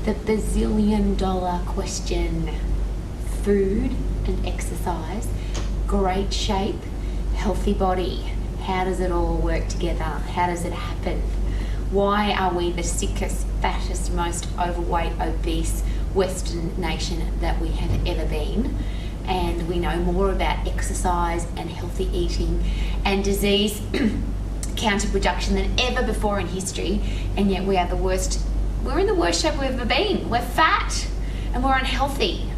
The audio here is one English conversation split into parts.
The bazillion-dollar question: food and exercise, great shape, healthy body. How does it all work together? How does it happen? Why are we the sickest, fattest, most overweight, obese Western nation that we have ever been? And we know more about exercise and healthy eating and disease counterproduction than ever before in history, and yet we are the worst. We're in the worst shape we've ever been. We're fat and we're unhealthy.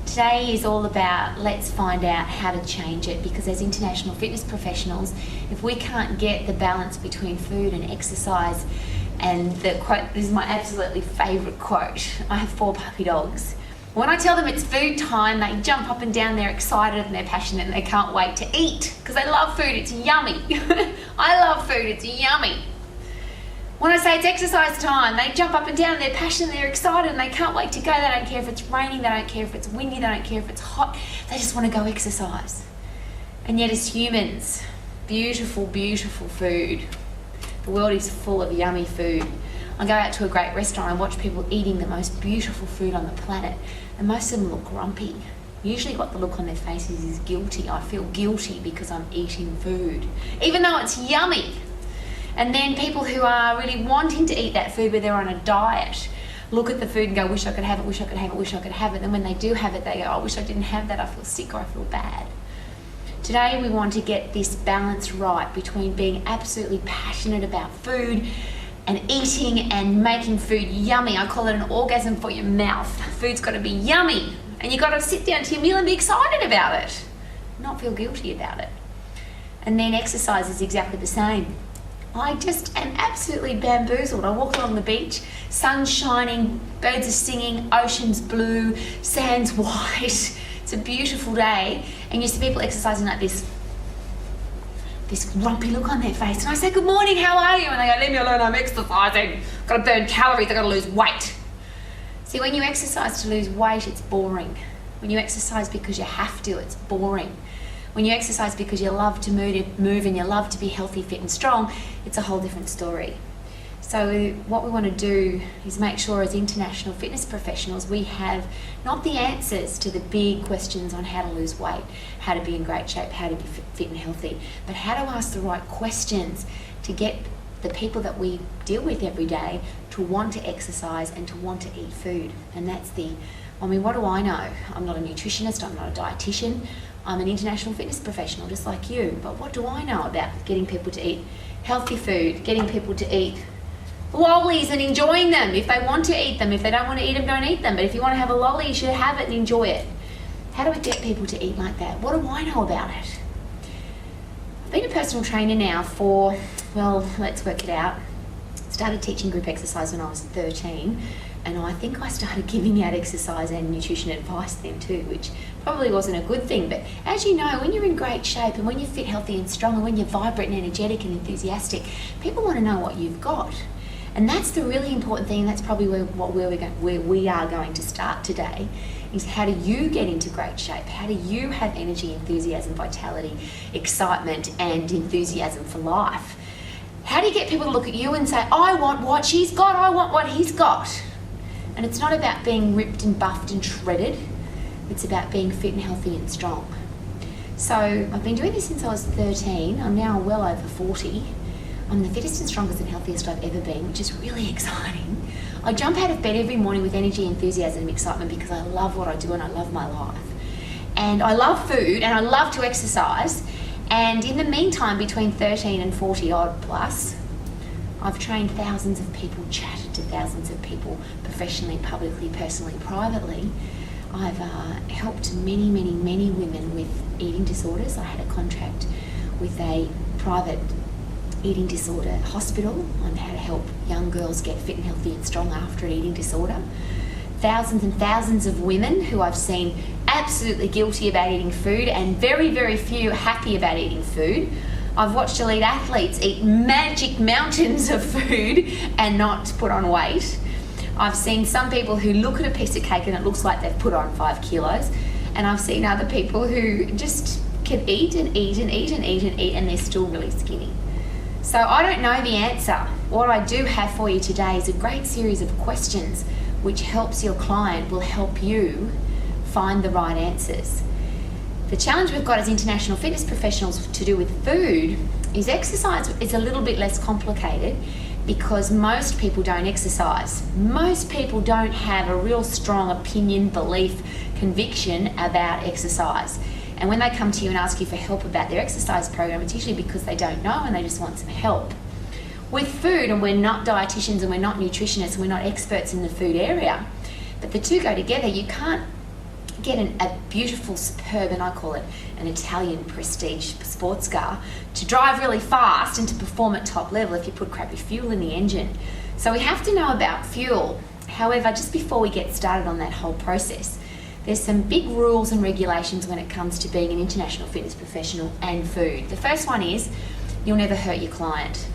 Today is all about, let's find out how to change it, because as international fitness professionals, if we can't get the balance between food and exercise, and the quote, this is my absolutely favourite quote, I have 4 puppy dogs. When I tell them it's food time, they jump up and down, they're excited and they're passionate and they can't wait to eat because they love food, it's yummy. I love food, it's yummy. When I say it's exercise time, they jump up and down, they're passionate, they're excited and they can't wait to go. They don't care if it's raining, they don't care if it's windy, they don't care if it's hot, they just want to go exercise. And yet as humans, beautiful, beautiful food. The world is full of yummy food. I go out to a great restaurant and watch people eating the most beautiful food on the planet, and most of them look grumpy. Usually what the look on their faces is guilty. I feel guilty because I'm eating food, even though it's yummy. And then people who are really wanting to eat that food but they're on a diet look at the food and go, wish I could have it, wish I could have it, wish I could have it. And when they do have it, they go, I wish I didn't have that, I feel sick or I feel bad. Today we want to get this balance right between being absolutely passionate about food and eating and making food yummy. I call it an orgasm for your mouth. Food's got to be yummy, and you've got to sit down to your meal and be excited about it, not feel guilty about it. And then exercise is exactly the same. I just am absolutely bamboozled. I walk along the beach, sun's shining, birds are singing, ocean's blue, sand's white. It's a beautiful day, and you see people exercising like this grumpy look on their face. And I say, good morning, how are you? And they go, leave me alone, I'm exercising. I've got to burn calories, I've got to lose weight. See, when you exercise to lose weight, it's boring. When you exercise because you have to, it's boring. When you exercise because you love to move and you love to be healthy, fit and strong, it's a whole different story. So what we want to do is make sure as international fitness professionals we have not the answers to the big questions on how to lose weight, how to be in great shape, how to be fit and healthy, but how to ask the right questions to get the people that we deal with every day to want to exercise and to want to eat food. And that's what do I know? I'm not a nutritionist, I'm not a dietitian, I'm an international fitness professional just like you, but what do I know about getting people to eat healthy food, getting people to eat lollies and enjoying them if they want to eat them. If they don't want to eat them, don't eat them. But if you want to have a lolly, you should have it and enjoy it. How do we get people to eat like that? What do I know about it? I've been a personal trainer now for, well, let's work it out. Started teaching group exercise when I was 13, and I think I started giving out exercise and nutrition advice then too, which probably wasn't a good thing. But as you know, when you're in great shape and when you're fit, healthy and strong, and when you're vibrant and energetic and enthusiastic, people want to know what you've got. And that's the really important thing, and that's probably where we are going to start today, is how do you get into great shape? How do you have energy, enthusiasm, vitality, excitement and enthusiasm for life? How do you get people to look at you and say, I want what she's got, I want what he's got? And it's not about being ripped and buffed and shredded, it's about being fit and healthy and strong. So I've been doing this since I was 13, I'm now well over 40. I'm the fittest and strongest and healthiest I've ever been, which is really exciting. I jump out of bed every morning with energy, enthusiasm and excitement because I love what I do and I love my life. And I love food and I love to exercise. And in the meantime, between 13 and 40 odd plus, I've trained thousands of people, chatted to thousands of people, professionally, publicly, personally, privately. I've helped many, many, many women with eating disorders. I had a contract with a private eating disorder hospital on how to help young girls get fit and healthy and strong after an eating disorder. Thousands and thousands of women who I've seen absolutely guilty about eating food and very, very few happy about eating food. I've watched elite athletes eat magic mountains of food and not put on weight. I've seen some people who look at a piece of cake and it looks like they've put on 5 kilos. And I've seen other people who just can eat and eat and eat and eat and eat and they're still really skinny. So I don't know the answer. what I do have for you today is a great series of questions which helps your client, will help you find the right answers. The challenge we've got as international fitness professionals to do with food is exercise is a little bit less complicated because most people don't exercise. Most people don't have a real strong opinion, belief, conviction about exercise. And when they come to you and ask you for help about their exercise program, it's usually because they don't know and they just want some help. With food, and we're not dietitians and we're not nutritionists and we're not experts in the food area, but the two go together. You can't get a beautiful, superb, and I call it an Italian prestige sports car, to drive really fast and to perform at top level if you put crappy fuel in the engine. So we have to know about fuel. However, just before we get started on that whole process, there's some big rules and regulations when it comes to being an international fitness professional and food. The first one is you'll never hurt your client.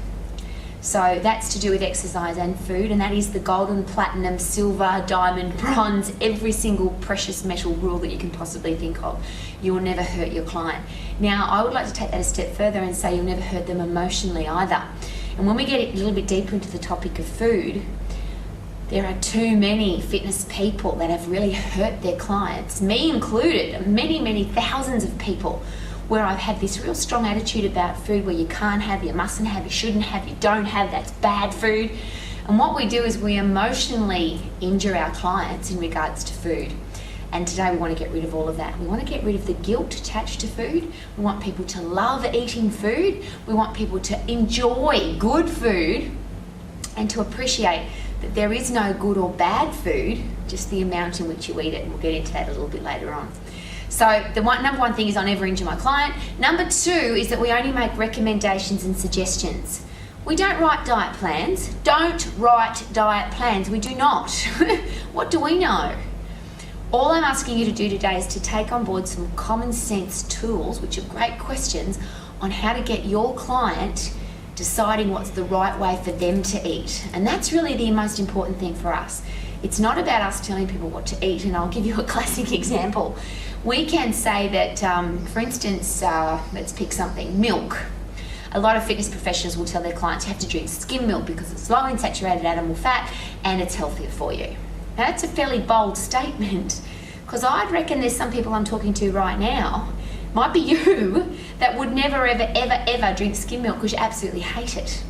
So that's to do with exercise and food, and that is the golden, platinum, silver, diamond, bronze, every single precious metal rule that you can possibly think of. You will never hurt your client. Now, I would like to take that a step further and say you'll never hurt them emotionally either. And when we get a little bit deeper into the topic of food, there are too many fitness people that have really hurt their clients, me included, many thousands of people, where I've had this real strong attitude about food where you can't have, you mustn't have, you shouldn't have, you don't have, that's bad food. And what we do is we emotionally injure our clients in regards to food. And today we want to get rid of all of that. We want to get rid of the guilt attached to food. We want people to love eating food. We want people to enjoy good food and to appreciate that there is no good or bad food, just the amount in which you eat it. And we'll get into that a little bit later on. So the number one thing is I never injure my client. Number two is that we only make recommendations and suggestions. We don't write diet plans. Don't write diet plans. We do not. What do we know? All I'm asking you to do today is to take on board some common sense tools, which are great questions, on how to get your client deciding what's the right way for them to eat. And that's really the most important thing for us. It's not about us telling people what to eat, and I'll give you a classic example. We can say that, for instance, let's pick something, milk. A lot of fitness professionals will tell their clients you have to drink skim milk because it's low in saturated animal fat and it's healthier for you. Now that's a fairly bold statement, because I'd reckon there's some people I'm talking to right now, might be you, that would never ever drink skim milk because you absolutely hate it.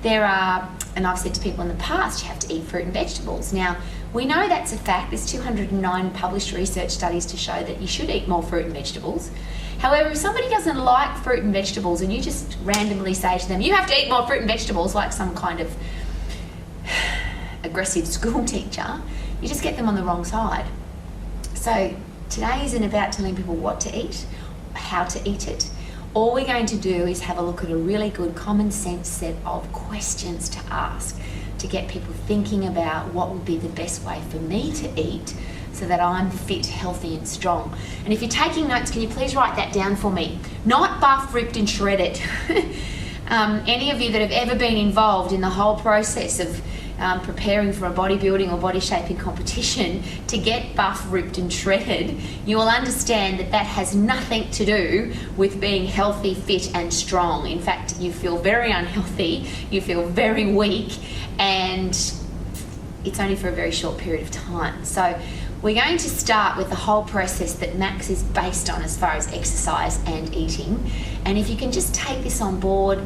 There are, and I've said to people in the past, you have to eat fruit and vegetables. Now, we know that's a fact. There's 209 published research studies to show that you should eat more fruit and vegetables. However, if somebody doesn't like fruit and vegetables and you just randomly say to them, you have to eat more fruit and vegetables, like some kind of aggressive school teacher, you just get them on the wrong side. So today isn't about telling people what to eat, how to eat it. All we're going to do is have a look at a really good common sense set of questions to ask to get people thinking about what would be the best way for me to eat so that I'm fit, healthy and strong. And if you're taking notes, can you please write that down for me? Not buff, ripped and shredded. Any of you that have ever been involved in the whole process of preparing for a bodybuilding or body shaping competition to get buff, ripped and shredded, you will understand that that has nothing to do with being healthy, fit and strong. In fact, you feel very unhealthy, you feel very weak, and it's only for a very short period of time. So we're going to start with the whole process that Max is based on as far as exercise and eating. And if you can just take this on board,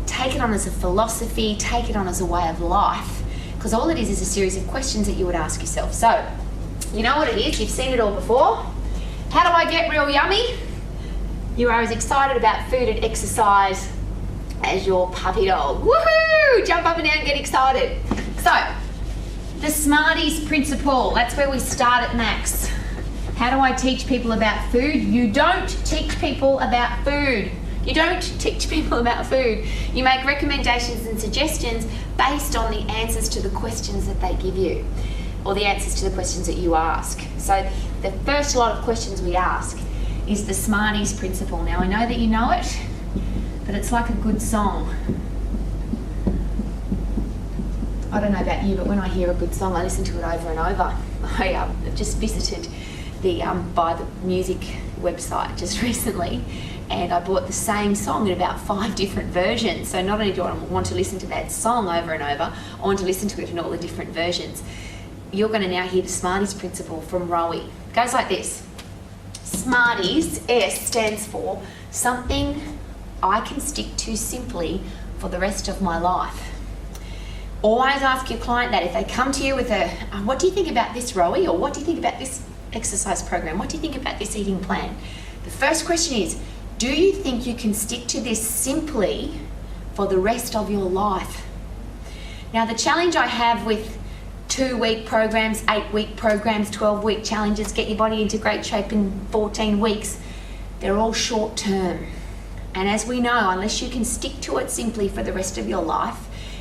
take it on as a philosophy, take it on as a way of life, because all it is a series of questions that you would ask yourself. So, you know what it is, you've seen it all before. How do I get real yummy? You are as excited about food and exercise as your puppy dog. Woohoo! Jump up and down, get excited. So, the Smarties principle, that's where we start at Max. How do I teach people about food? You don't teach people about food. You don't teach people about food. You make recommendations and suggestions based on the answers to the questions that they give you, or the answers to the questions that you ask. So the first lot of questions we ask is the Smarties principle. Now I know that you know it, but it's like a good song. I don't know about you, but when I hear a good song, I listen to it over and over. I just visited the Buy the Music website just recently, and I bought the same song in about 5 different versions. So not only do I want to listen to that song over and over, I want to listen to it in all the different versions. You're going to now hear the Smarties principle from Rowie. It goes like this. Smarties, S, stands for something I can stick to simply for the rest of my life. Always ask your client that. If they come to you with a, what do you think about this, Rowie? Or what do you think about this exercise program? What do you think about this eating plan? The first question is, do you think you can stick to this simply for the rest of your life? Now, the challenge I have with 2-week programs, 8-week programs, 12-week challenges, get your body into great shape in 14 weeks, they're all short term. And as we know, unless you can stick to it simply for the rest of your life,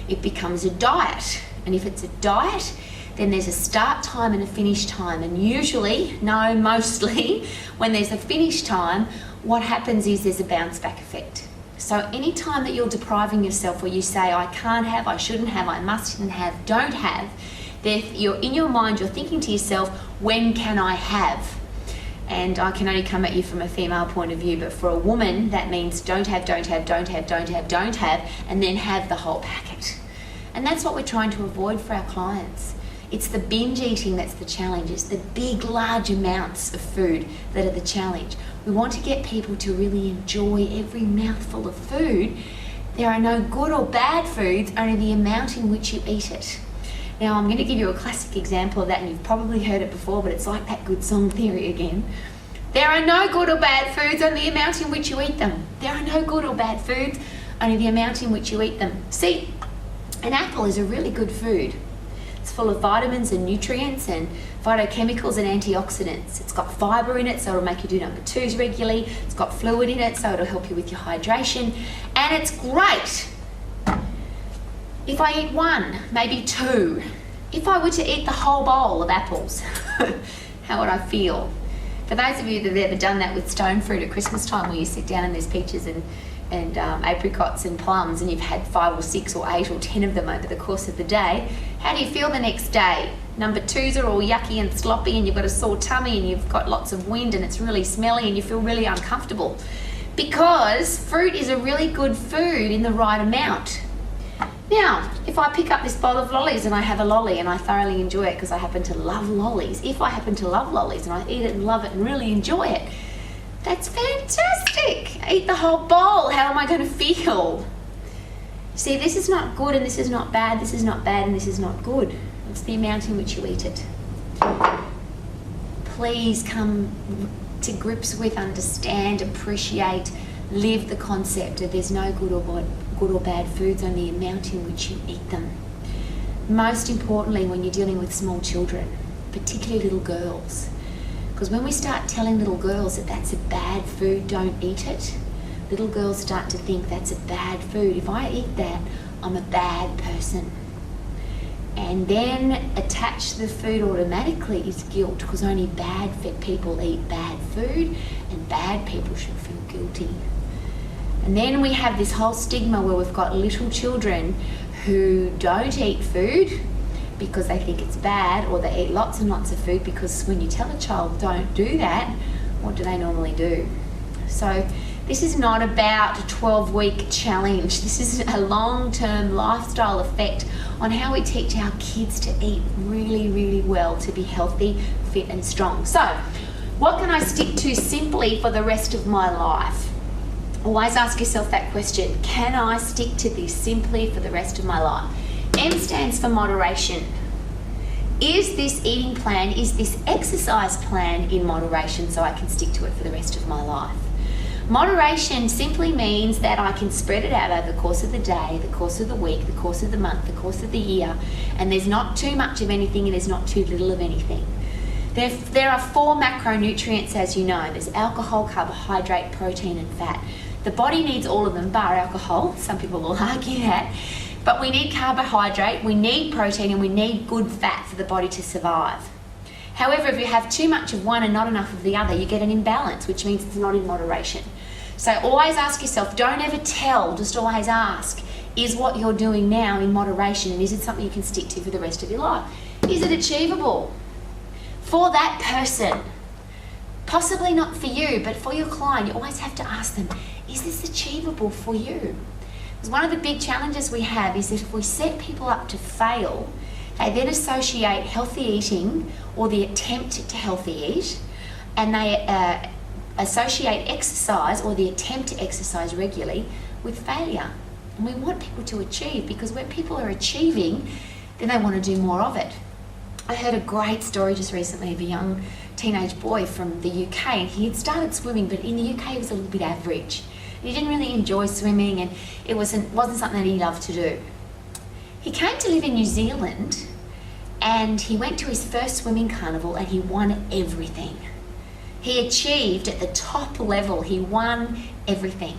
it becomes a diet. And if it's a diet, then there's a start time and a finish time. And usually, no, mostly, when there's a finish time, what happens is there's a bounce back effect. So any time that you're depriving yourself, where you say, I can't have, I shouldn't have, I mustn't have, don't have, you're in your mind, you're thinking to yourself, when can I have? And I can only come at you from a female point of view, but for a woman, that means don't have, don't have, don't have, don't have, don't have, and then have the whole packet. And that's what we're trying to avoid for our clients. It's the binge eating that's the challenge. It's the big, large amounts of food that are the challenge. We want to get people to really enjoy every mouthful of food. There are no good or bad foods, only the amount in which you eat it. Now, I'm going to give you a classic example of that, and you've probably heard it before, but it's like that good song theory again. There are no good or bad foods, only the amount in which you eat them. There are no good or bad foods, only the amount in which you eat them. See, an apple is a really good food. It's full of vitamins and nutrients and phytochemicals and antioxidants. It's got fibre in it, so it'll make you do number 2s regularly. It's got fluid in it, so it'll help you with your hydration. And it's great. If I eat 1, maybe 2, if I were to eat the whole bowl of apples, how would I feel? For those of you that have ever done that with stone fruit at Christmas time, where you sit down and there's peaches and apricots and plums, and you've had 5 or 6 or 8 or 10 of them over the course of the day, how do you feel the next day? Number 2s are all yucky and sloppy, and you've got a sore tummy, and you've got lots of wind, and it's really smelly, and you feel really uncomfortable. Because fruit is a really good food in the right amount. Now, if I pick up this bowl of lollies and I have a lolly and I thoroughly enjoy it because I happen to love lollies, if I happen to love lollies and I eat it and love it and really enjoy it, that's fantastic. Eat the whole bowl. How am I going to feel? See, this is not good and this is not bad. This is not bad and this is not good. It's the amount in which you eat it. Please come to grips with, understand, appreciate, live the concept of there's no good or bad foods, only the amount in which you eat them. Most importantly, when you're dealing with small children, particularly little girls, because when we start telling little girls that that's a bad food, don't eat it, little girls start to think that's a bad food. If I eat that, I'm a bad person. And then attached to the food automatically is guilt, because only bad people eat bad food, and bad people should feel guilty. And then we have this whole stigma where we've got little children who don't eat food because they think it's bad, or they eat lots and lots of food because when you tell a child don't do that, what do they normally do? So this is not about a 12-week challenge. This is a long-term lifestyle effect on how we teach our kids to eat really, really well, to be healthy, fit and strong. So what can I stick to simply for the rest of my life? Always ask yourself that question. Can I stick to this simply for the rest of my life? M stands for moderation. Is this eating plan, is this exercise plan in moderation so I can stick to it for the rest of my life? Moderation simply means that I can spread it out over the course of the day, the course of the week, the course of the month, the course of the year, and there's not too much of anything and there's not too little of anything. There are 4 macronutrients, as you know. There's alcohol, carbohydrate, protein and fat. The body needs all of them, bar alcohol. Some people will argue that. But we need carbohydrate, we need protein, and we need good fat for the body to survive. However, if you have too much of one and not enough of the other, you get an imbalance, which means it's not in moderation. So always ask yourself, don't ever tell, just always ask, is what you're doing now in moderation, and is it something you can stick to for the rest of your life? Is it achievable? For that person, Possibly not for you, but for your client, you always have to ask them, is this achievable for you? Because one of the big challenges we have is that if we set people up to fail, they then associate healthy eating or the attempt to healthy eat, and they associate exercise or the attempt to exercise regularly with failure. And we want people to achieve, because when people are achieving, then they want to do more of it. I heard a great story just recently of a young teenage boy from the UK, and he had started swimming, but in the UK he was a little bit average. He didn't really enjoy swimming, and it wasn't something that he loved to do. He came to live in New Zealand, and he went to his first swimming carnival and he won everything. He achieved at the top level. He won everything.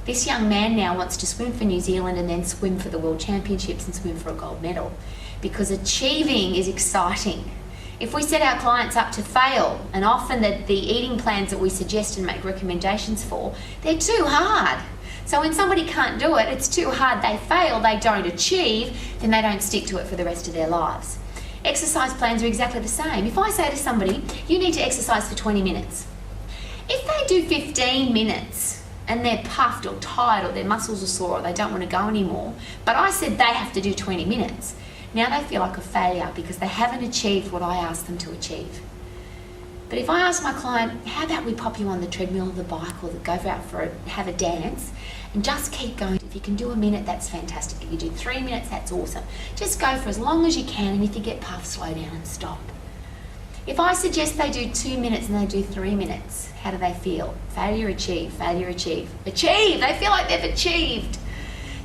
This young man now wants to swim for New Zealand and then swim for the World Championships and swim for a gold medal, because achieving is exciting. If we set our clients up to fail, and often the eating plans that we suggest and make recommendations for, they're too hard. So when somebody can't do it, it's too hard, they fail, they don't achieve, then they don't stick to it for the rest of their lives. Exercise plans are exactly the same. If I say to somebody, you need to exercise for 20 minutes. If they do 15 minutes and they're puffed or tired or their muscles are sore or they don't want to go anymore, but I said they have to do 20 minutes, now they feel like a failure because they haven't achieved what I asked them to achieve. But if I ask my client, how about we pop you on the treadmill or the bike or go out have a dance and just keep going. If you can do a minute, that's fantastic. If you do 3 minutes, that's awesome. Just go for as long as you can, and if you get puffed, slow down and stop. If I suggest they do 2 minutes and they do 3 minutes, how do they feel? Failure, achieve, failure, achieve. Achieve! They feel like they've achieved.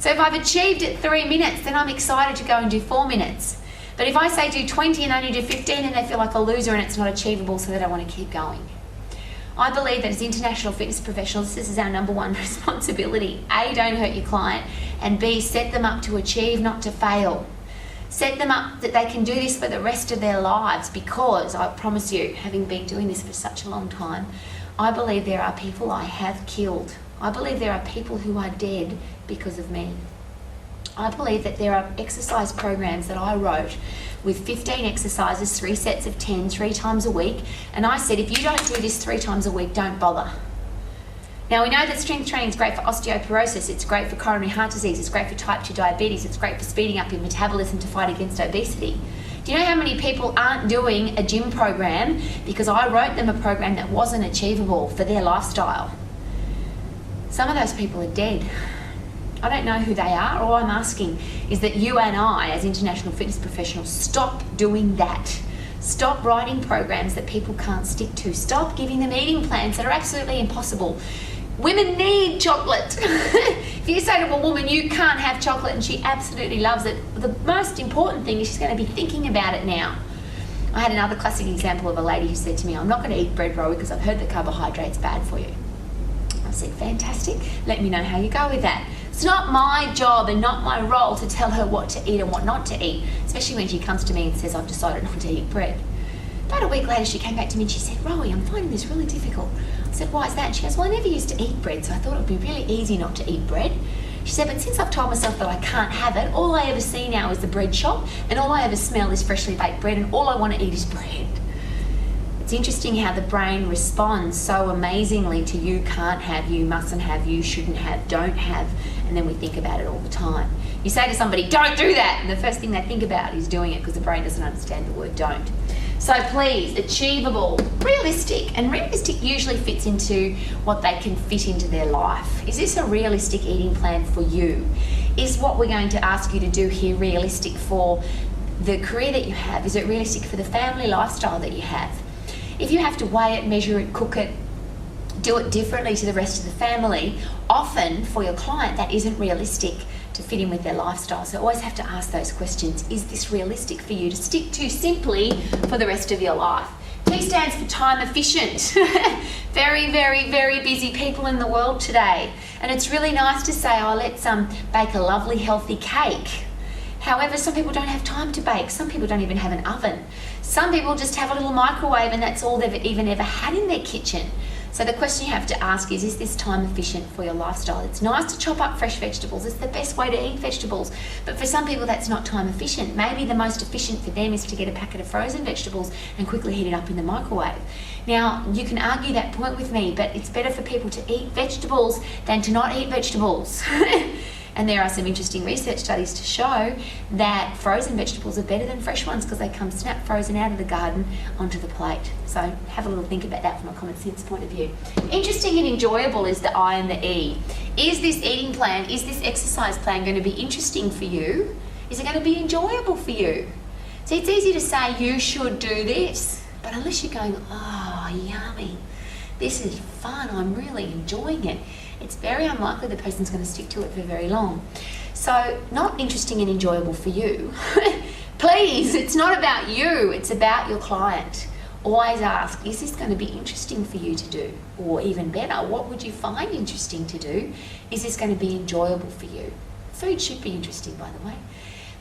So if I've achieved at 3 minutes, then I'm excited to go and do 4 minutes. But if I say do 20 and only do 15, then they feel like a loser and it's not achievable, so they don't want to keep going. I believe that as international fitness professionals, this is our number one responsibility. A, don't hurt your client, and B, set them up to achieve, not to fail. Set them up that they can do this for the rest of their lives, because I promise you, having been doing this for such a long time, I believe there are people I have killed. I believe there are people who are dead because of me. I believe that there are exercise programs that I wrote with 15 exercises, 3 sets of 10, 3 times a week. And I said, if you don't do this 3 times a week, don't bother. Now, we know that strength training is great for osteoporosis, it's great for coronary heart disease, it's great for type 2 diabetes, it's great for speeding up your metabolism to fight against obesity. Do you know how many people aren't doing a gym program because I wrote them a program that wasn't achievable for their lifestyle? Some of those people are dead. I don't know who they are. All I'm asking is that you and I, as international fitness professionals, stop doing that. Stop writing programs that people can't stick to. Stop giving them eating plans that are absolutely impossible. Women need chocolate. If you say to a woman, you can't have chocolate, and she absolutely loves it, the most important thing is she's going to be thinking about it now. I had another classic example of a lady who said to me, I'm not going to eat bread, Rowie, because I've heard that carbohydrate's bad for you. I said, fantastic. Let me know how you go with that. It's not my job and not my role to tell her what to eat and what not to eat, especially when she comes to me and says, I've decided not to eat bread. About a week later, she came back to me and she said, Rowie, I'm finding this really difficult. I said, why is that? And she goes, well, I never used to eat bread, so I thought it would be really easy not to eat bread. She said, but since I've told myself that I can't have it, all I ever see now is the bread shop, and all I ever smell is freshly baked bread, and all I want to eat is bread. It's interesting how the brain responds so amazingly to you can't have, you mustn't have, you shouldn't have, don't have, and then we think about it all the time. You say to somebody, don't do that, and the first thing they think about is doing it because the brain doesn't understand the word don't. So please, achievable, realistic, and realistic usually fits into what they can fit into their life. Is this a realistic eating plan for you? Is what we're going to ask you to do here realistic for the career that you have? Is it realistic for the family lifestyle that you have? If you have to weigh it, measure it, cook it, do it differently to the rest of the family, often for your client that isn't realistic to fit in with their lifestyle. So always have to ask those questions. Is this realistic for you to stick to simply for the rest of your life? T stands for time efficient. Very, very, very busy people in the world today. And it's really nice to say, oh, let's bake a lovely healthy cake. However, some people don't have time to bake. Some people don't even have an oven. Some people just have a little microwave and that's all they've even ever had in their kitchen. So the question you have to ask is this time efficient for your lifestyle? It's nice to chop up fresh vegetables. It's the best way to eat vegetables. But for some people, that's not time efficient. Maybe the most efficient for them is to get a packet of frozen vegetables and quickly heat it up in the microwave. Now, you can argue that point with me, but it's better for people to eat vegetables than to not eat vegetables. And there are some interesting research studies to show that frozen vegetables are better than fresh ones because they come snap frozen out of the garden onto the plate. So have a little think about that from a common sense point of view. Interesting and enjoyable is the I and the E. Is this eating plan, is this exercise plan going to be interesting for you? Is it going to be enjoyable for you? See, it's easy to say you should do this, but unless you're going, oh, yummy, this is fun, I'm really enjoying it, it's very unlikely the person's going to stick to it for very long. So, not interesting and enjoyable for you. Please, it's not about you, it's about your client. Always ask, is this going to be interesting for you to do? Or even better, what would you find interesting to do? Is this going to be enjoyable for you? Food should be interesting, by the way.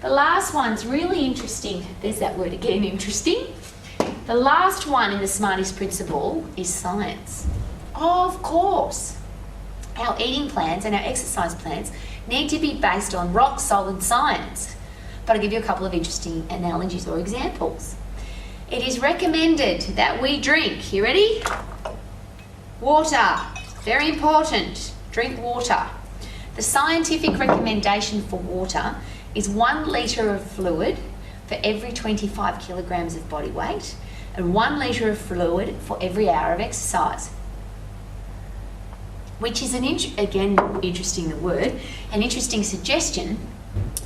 The last one's really interesting. There's that word again, interesting. The last one in the Smarties principle is science. Of course. Our eating plans and our exercise plans need to be based on rock solid science. But I'll give you a couple of interesting analogies or examples. It is recommended that we drink, you ready? Water. Very important. Drink water. The scientific recommendation for water is 1 litre of fluid for every 25 kilograms of body weight and 1 litre of fluid for every hour of exercise. Which is again, interesting the word, an interesting suggestion,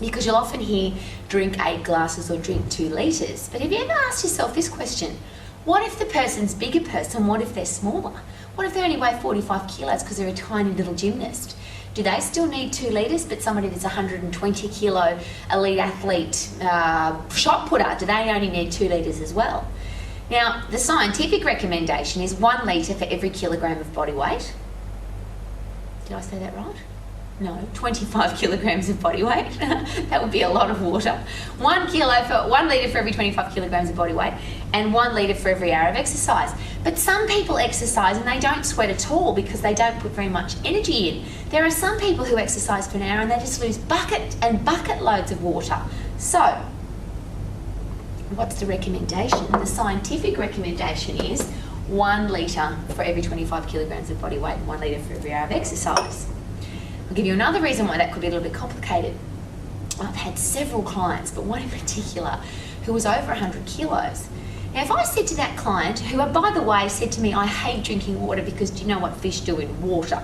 because you'll often hear drink 8 glasses or drink 2 litres. But have you ever asked yourself this question? What if the person's bigger person, what if they're smaller? What if they only weigh 45 kilos because they're a tiny little gymnast? Do they still need 2 litres, but somebody that's 120 kilo elite athlete shot putter, do they only need 2 litres as well? Now, the scientific recommendation is 1 litre for every kilogram of body weight. Did I say that right? No, 25 kilograms of body weight. That would be a lot of water. 1 litre for every 25 kilograms of body weight and 1 litre for every hour of exercise. But some people exercise and they don't sweat at all because they don't put very much energy in. There are some people who exercise for an hour and they just lose bucket and bucket loads of water. So, what's the recommendation? The scientific recommendation is 1 litre for every 25 kilograms of body weight and 1 litre for every hour of exercise. I'll give you another reason why that could be a little bit complicated. I've had several clients, but one in particular, who was over 100 kilos. Now, if I said to that client, who, by the way, said to me, I hate drinking water because do you know what fish do in water?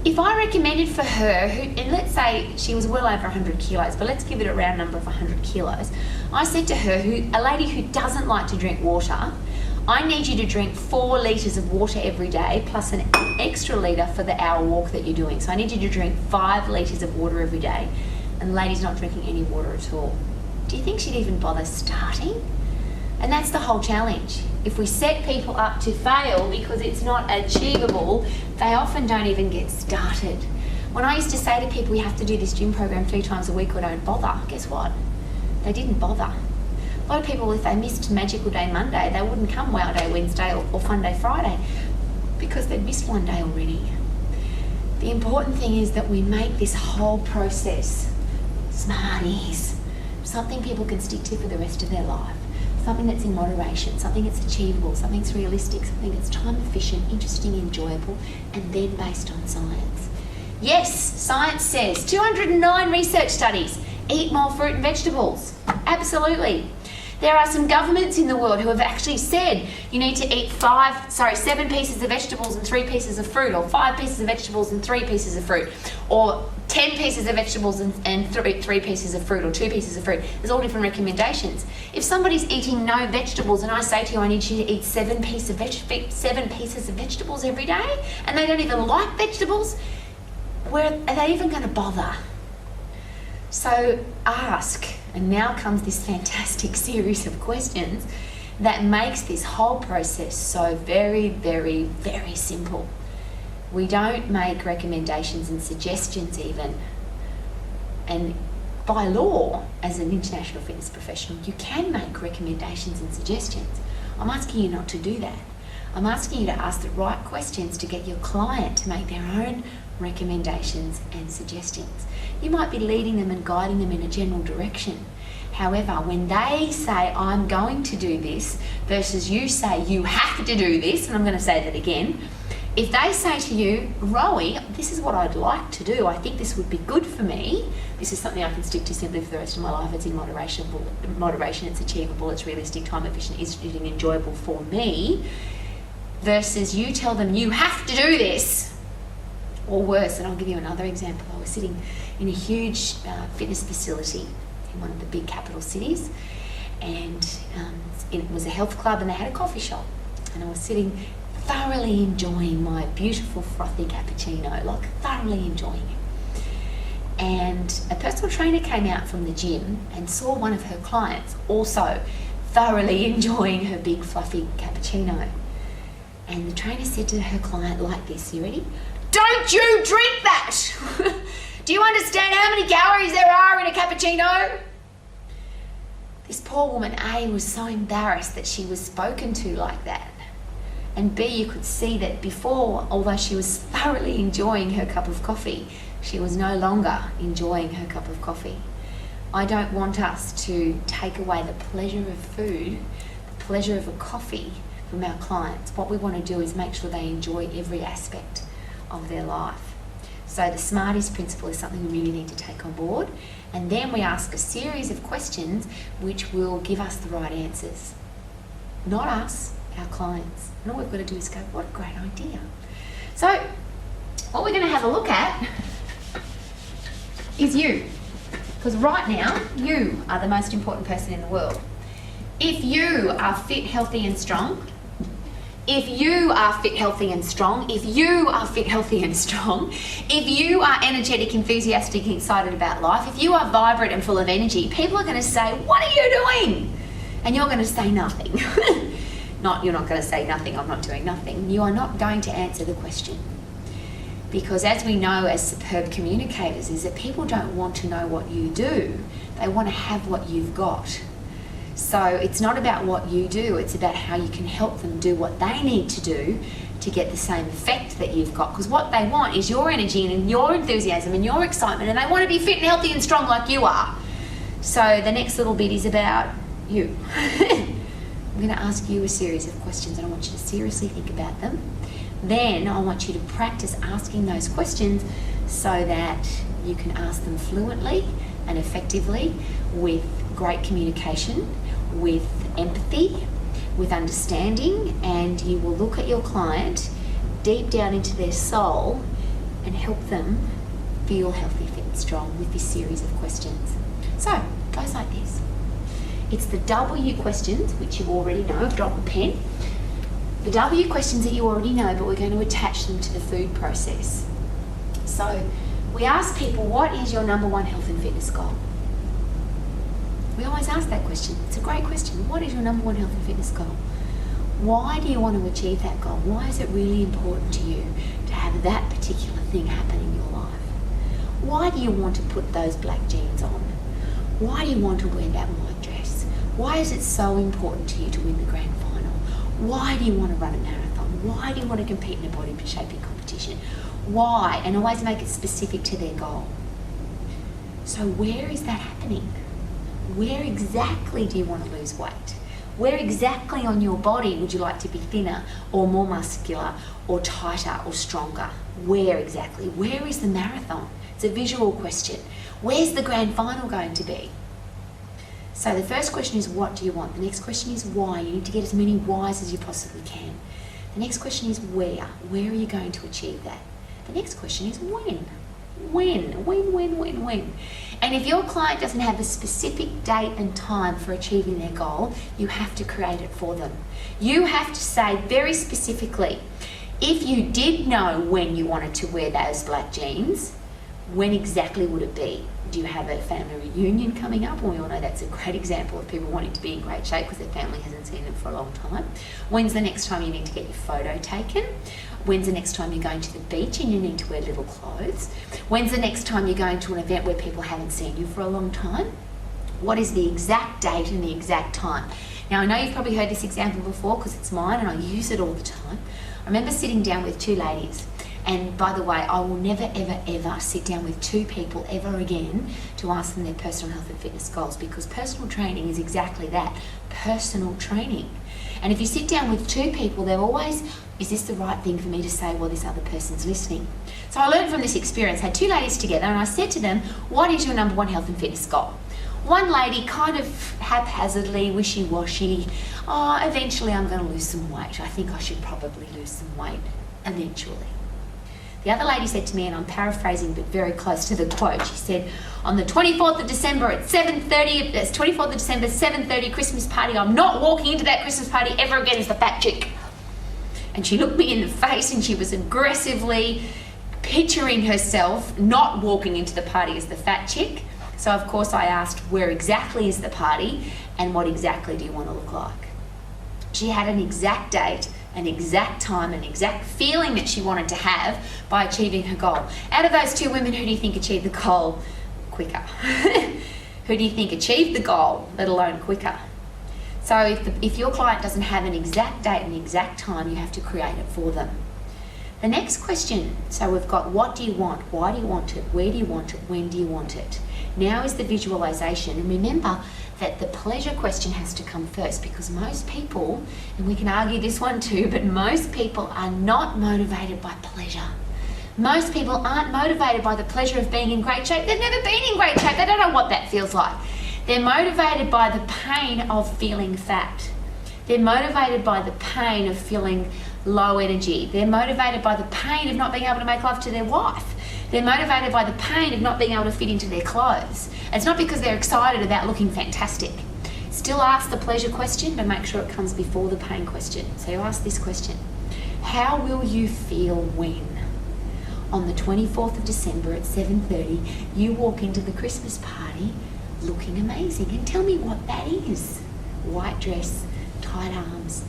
If I recommended for her, and let's say she was well over 100 kilos, but let's give it a round number of 100 kilos. I said to her, a lady who doesn't like to drink water, I need you to drink 4 litres of water every day plus an extra litre for the hour walk that you're doing. So I need you to drink 5 litres of water every day. And the lady's not drinking any water at all. Do you think she'd even bother starting? And that's the whole challenge. If we set people up to fail because it's not achievable, they often don't even get started. When I used to say to people, we have to do this gym program 3 times a week or don't bother, guess what? They didn't bother. A lot of people, if they missed Magical Day Monday, they wouldn't come Wow Day Wednesday or Fun Day Friday because they'd missed one day already. The important thing is that we make this whole process Smarties, something people can stick to for the rest of their life, something that's in moderation, something that's achievable, something that's realistic, something that's time efficient, interesting, enjoyable, and then based on science. Yes, science says 209 research studies, eat more fruit and vegetables. Absolutely. There are some governments in the world who have actually said you need to eat 7 pieces of vegetables and 3 pieces of fruit, or 5 pieces of vegetables and 3 pieces of fruit, or 10 pieces of vegetables and 3 pieces of fruit, or 2 pieces of fruit. There's all different recommendations. If somebody's eating no vegetables and I say to you, I need you to eat 7 pieces of vegetables every day, and they don't even like vegetables, are they even going to bother? So ask, and now comes this fantastic series of questions that makes this whole process so very, very, very simple. We don't make recommendations and suggestions even. And by law, as an international fitness professional, you can make recommendations and suggestions. I'm asking you not to do that. I'm asking you to ask the right questions to get your client to make their own recommendations and suggestions. You might be leading them and guiding them in a general direction. However, when they say, I'm going to do this, versus you say, you have to do this, and I'm going to say that again, if they say to you, Rowie, this is what I'd like to do, I think this would be good for me, this is something I can stick to simply for the rest of my life, it's in moderation, it's achievable, it's realistic, time efficient, it's enjoyable for me, versus you tell them you have to do this, or worse. And I'll give you another example. I was sitting in a huge fitness facility in one of the big capital cities, and it was a health club, and they had a coffee shop, and I was sitting thoroughly enjoying my beautiful frothy cappuccino, like thoroughly enjoying it. And a personal trainer came out from the gym and saw one of her clients also thoroughly enjoying her big fluffy cappuccino. And the trainer said to her client like this, you ready? Don't you drink that! Do you understand how many calories there are in a cappuccino? This poor woman, A, was so embarrassed that she was spoken to like that. And B, you could see that before, although she was thoroughly enjoying her cup of coffee, she was no longer enjoying her cup of coffee. I don't want us to take away the pleasure of food, the pleasure of a coffee from our clients. What we want to do is make sure they enjoy every aspect of their life. So the Smarties principle is something we really need to take on board. And then we ask a series of questions which will give us the right answers. Not us, our clients. And all we've got to do is go, what a great idea. So what we're going to have a look at is you. Because right now, you are the most important person in the world. If you are fit, healthy and strong, if you are fit, healthy and strong, if you are fit, healthy and strong, if you are energetic, enthusiastic, and excited about life, if you are vibrant and full of energy, people are going to say, what are you doing? And you're going to say nothing. You're not going to say nothing, I'm not doing nothing. You are not going to answer the question. Because as we know as superb communicators is that people don't want to know what you do, they want to have what you've got. So it's not about what you do, it's about how you can help them do what they need to do to get the same effect that you've got. Because what they want is your energy and your enthusiasm and your excitement, and they want to be fit and healthy and strong like you are. So the next little bit is about you. I'm going to ask you a series of questions and I want you to seriously think about them. Then I want you to practice asking those questions so that you can ask them fluently and effectively with great communication, with empathy, with understanding, and you will look at your client deep down into their soul and help them feel healthy, fit and strong with this series of questions. So it goes like this. It's the W questions, which you already know. Drop a pen. The W questions that you already know, but we're going to attach them to the food process. So we ask people, what is your number one health and fitness goal? We always ask that question. It's a great question. What is your number one health and fitness goal? Why do you want to achieve that goal? Why is it really important to you to have that particular thing happen in your life? Why do you want to put those black jeans on? Why do you want to wear that white dress? Why is it so important to you to win the grand final? Why do you want to run a marathon? Why do you want to compete in a body shaping competition? Why? And always make it specific to their goal. So where is that happening? Where exactly do you want to lose weight? Where exactly on your body would you like to be thinner or more muscular or tighter or stronger? Where exactly? Where is the marathon? It's a visual question. Where's the grand final going to be? So the first question is, what do you want? The next question is why. You need to get as many whys as you possibly can. The next question is where. Where are you going to achieve that? The next question is when. When. And if your client doesn't have a specific date and time for achieving their goal, you have to create it for them. You have to say very specifically, if you did know when you wanted to wear those black jeans, when exactly would it be? Do you have a family reunion coming up? Well, we all know that's a great example of people wanting to be in great shape because their family hasn't seen them for a long time. When's the next time you need to get your photo taken? When's the next time you're going to the beach and you need to wear little clothes? When's the next time you're going to an event where people haven't seen you for a long time? What is the exact date and the exact time? Now, I know you've probably heard this example before because it's mine and I use it all the time. I remember sitting down with two ladies, and by the way, I will never, ever, ever sit down with two people ever again to ask them their personal health and fitness goals, because personal training is exactly that, personal training. And if you sit down with two people, they're always, is this the right thing for me to say while this other person's listening? So I learned from this experience, I had two ladies together and I said to them, what is your number one health and fitness goal? One lady kind of haphazardly, wishy-washy, eventually I'm going to lose some weight. I think I should probably lose some weight eventually. The other lady said to me, and I'm paraphrasing but very close to the quote, she said, on the 24th of December at 7:30, it's 24th of December, 7:30 Christmas party, I'm not walking into that Christmas party ever again as the fat chick. And she looked me in the face and she was aggressively picturing herself not walking into the party as the fat chick. So of course I asked, where exactly is the party and what exactly do you want to look like? She had an exact date, an exact time, an exact feeling that she wanted to have by achieving her goal. Out of those two women, who do you think achieved the goal quicker? Who do you think achieved the goal, let alone quicker? So if your client doesn't have an exact date and exact time, you have to create it for them. The next question, so we've got what do you want, why do you want it, where do you want it, when do you want it? Now is the visualization, and remember that the pleasure question has to come first, because most people, and we can argue this one too, but most people are not motivated by pleasure. Most people aren't motivated by the pleasure of being in great shape. They've never been in great shape. They don't know what that feels like. They're motivated by the pain of feeling fat. They're motivated by the pain of feeling low energy. They're motivated by the pain of not being able to make love to their wife. They're motivated by the pain of not being able to fit into their clothes. It's not because they're excited about looking fantastic. Still ask the pleasure question, but make sure it comes before the pain question. So you ask this question: how will you feel when, on the 24th of December at 7:30, you walk into the Christmas party looking amazing? And tell me what that is. White dress, tight arms,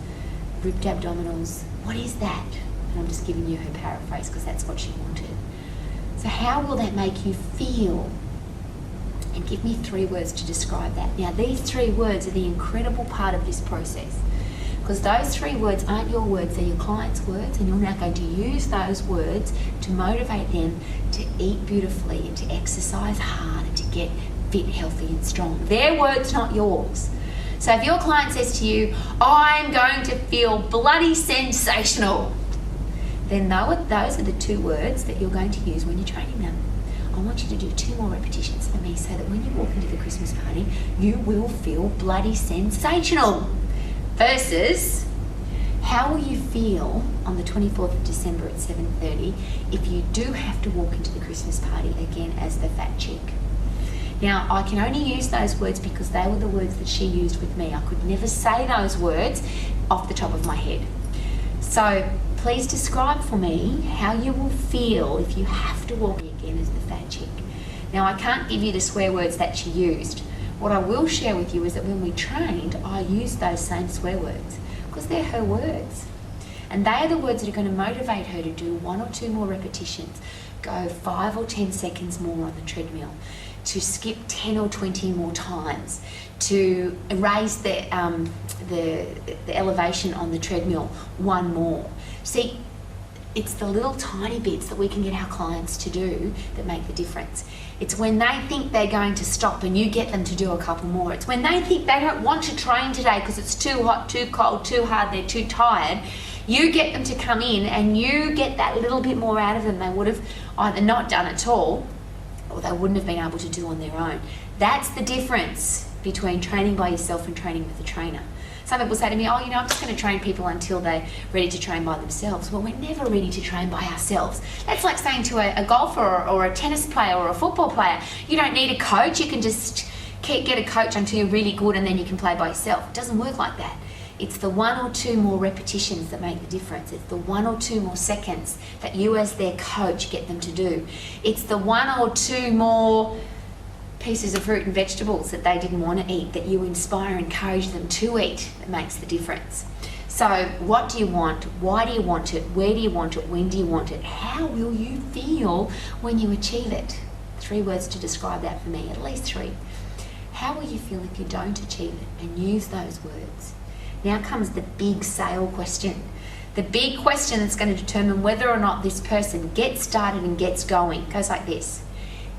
ripped abdominals. What is that? And I'm just giving you her paraphrase because that's what she wanted. So how will that make you feel? And give me 3 words to describe that. Now these 3 words are the incredible part of this process, because those 3 words aren't your words, they're your client's words, and you're now going to use those words to motivate them to eat beautifully and to exercise hard and to get fit, healthy and strong. Their words, not yours. So if your client says to you, I'm going to feel bloody sensational, then those are the 2 words that you're going to use when you're training them. I want you to do 2 more repetitions for me so that when you walk into the Christmas party, you will feel bloody sensational. Versus, how will you feel on the 24th of December at 7:30 if you do have to walk into the Christmas party again as the fat chick? Now, I can only use those words because they were the words that she used with me. I could never say those words off the top of my head. So please describe for me how you will feel if you have to walk again as the fat chick. Now, I can't give you the swear words that she used. What I will share with you is that when we trained, I used those same swear words because they're her words. And they are the words that are going to motivate her to do 1 or 2 more repetitions, go 5 or 10 seconds more on the treadmill, to skip 10 or 20 more times, to raise the elevation on the treadmill 1 more. See, it's the little tiny bits that we can get our clients to do that make the difference. It's when they think they're going to stop and you get them to do a couple more. It's when they think they don't want to train today because it's too hot, too cold, too hard, they're too tired. You get them to come in and you get that little bit more out of them they would have either not done at all or they wouldn't have been able to do on their own. That's the difference between training by yourself and training with a trainer. Some people say to me, I'm just going to train people until they're ready to train by themselves. Well, we're never ready to train by ourselves. That's like saying to a golfer or a tennis player or a football player, you don't need a coach, you can just get a coach until you're really good and then you can play by yourself. It doesn't work like that. It's the 1 or 2 more repetitions that make the difference. It's the 1 or 2 more seconds that you as their coach get them to do. It's the 1 or 2 more pieces of fruit and vegetables that they didn't want to eat that you inspire and encourage them to eat that makes the difference. So what do you want? Why do you want it? Where do you want it? When do you want it? How will you feel when you achieve it? 3 words to describe that for me, at least 3. How will you feel if you don't achieve it? And use those words. Now comes the big sale question. The big question that's going to determine whether or not this person gets started and gets going. It goes like this.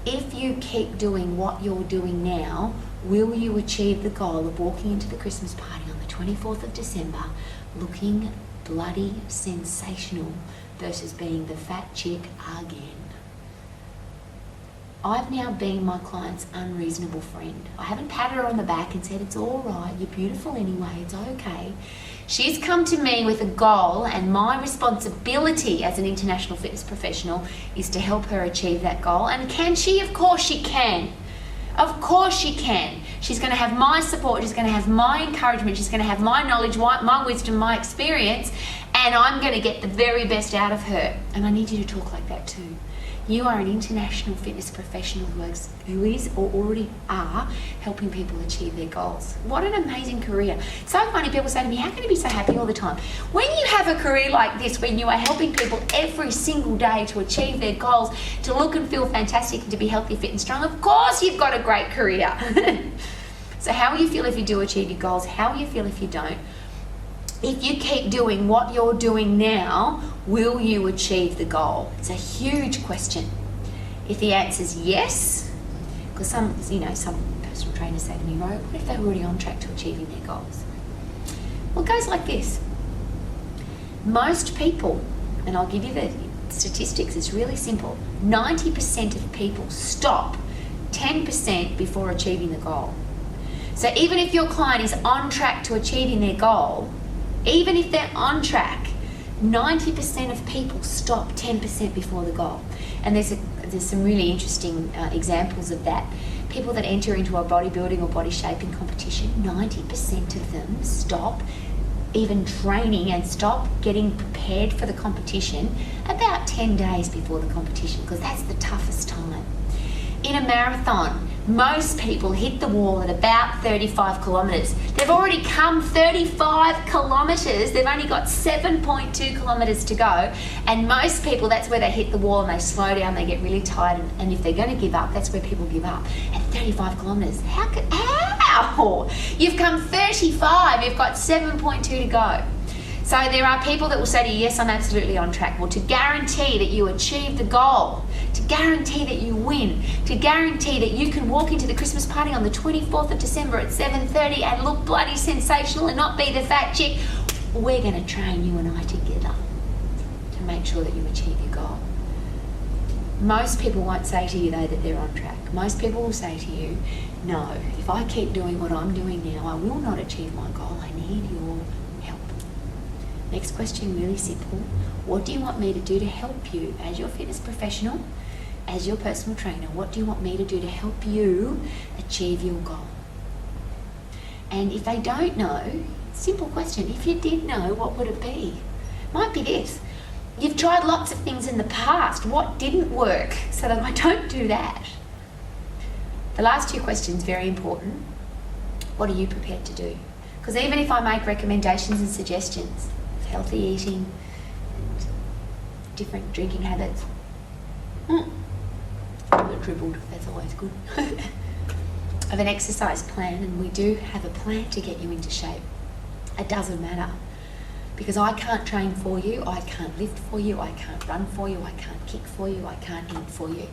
If you keep doing what you're doing now, will you achieve the goal of walking into the Christmas party on the 24th of December looking bloody sensational versus being the fat chick again? I've now been my client's unreasonable friend. I haven't patted her on the back and said, it's all right, you're beautiful anyway, it's okay. She's come to me with a goal, and my responsibility as an international fitness professional is to help her achieve that goal. And can she? Of course she can. Of course she can. She's going to have my support, she's going to have my encouragement, she's going to have my knowledge, my wisdom, my experience, and I'm going to get the very best out of her. And I need you to talk like that too. You are an international fitness professional who is or already are helping people achieve their goals. What an amazing career. So funny, people say to me, how can you be so happy all the time? When you have a career like this, when you are helping people every single day to achieve their goals, to look and feel fantastic and to be healthy, fit and strong, of course you've got a great career. So how will you feel if you do achieve your goals? How will you feel if you don't? If you keep doing what you're doing now, will you achieve the goal? It's a huge question. If the answer is yes, because some personal trainers say to me, Rowie, what if they're already on track to achieving their goals? Well, it goes like this. Most people, and I'll give you the statistics, it's really simple. 90% of people stop 10% before achieving the goal. So even if your client is on track to achieving their goal, even if they're on track, 90% of people stop 10% before the goal. And there's some really interesting examples of that. People that enter into a bodybuilding or body shaping competition, 90% of them stop even training and stop getting prepared for the competition about 10 days before the competition, because that's the toughest time. In a marathon, most people hit the wall at about 35 kilometres. They've already come 35 kilometres. They've only got 7.2 kilometres to go. And most people, that's where they hit the wall and they slow down, they get really tired. And if they're going to give up, that's where people give up. At 35 kilometres. How? You've come 35, you've got 7.2 to go. So there are people that will say to you, yes, I'm absolutely on track. Well, to guarantee that you achieve the goal, to guarantee that you win, to guarantee that you can walk into the Christmas party on the 24th of December at 7:30 and look bloody sensational and not be the fat chick, we're going to train you and I together to make sure that you achieve your goal. Most people won't say to you, though, that they're on track. Most people will say to you, no, if I keep doing what I'm doing now, I will not achieve my goal. I need your help. Next question, really simple. What do you want me to do to help you as your fitness professional, as your personal trainer? What do you want me to do to help you achieve your goal? And if they don't know, simple question, if you did know, what would it be? Might be this. You've tried lots of things in the past. What didn't work so that I don't do that? The last two questions, very important. What are you prepared to do? Because even if I make recommendations and suggestions of healthy eating, and different drinking habits, a bit dribbled, that's always good, of an exercise plan, and we do have a plan to get you into shape, it doesn't matter. Because I can't train for you, I can't lift for you, I can't run for you, I can't kick for you, I can't eat for you.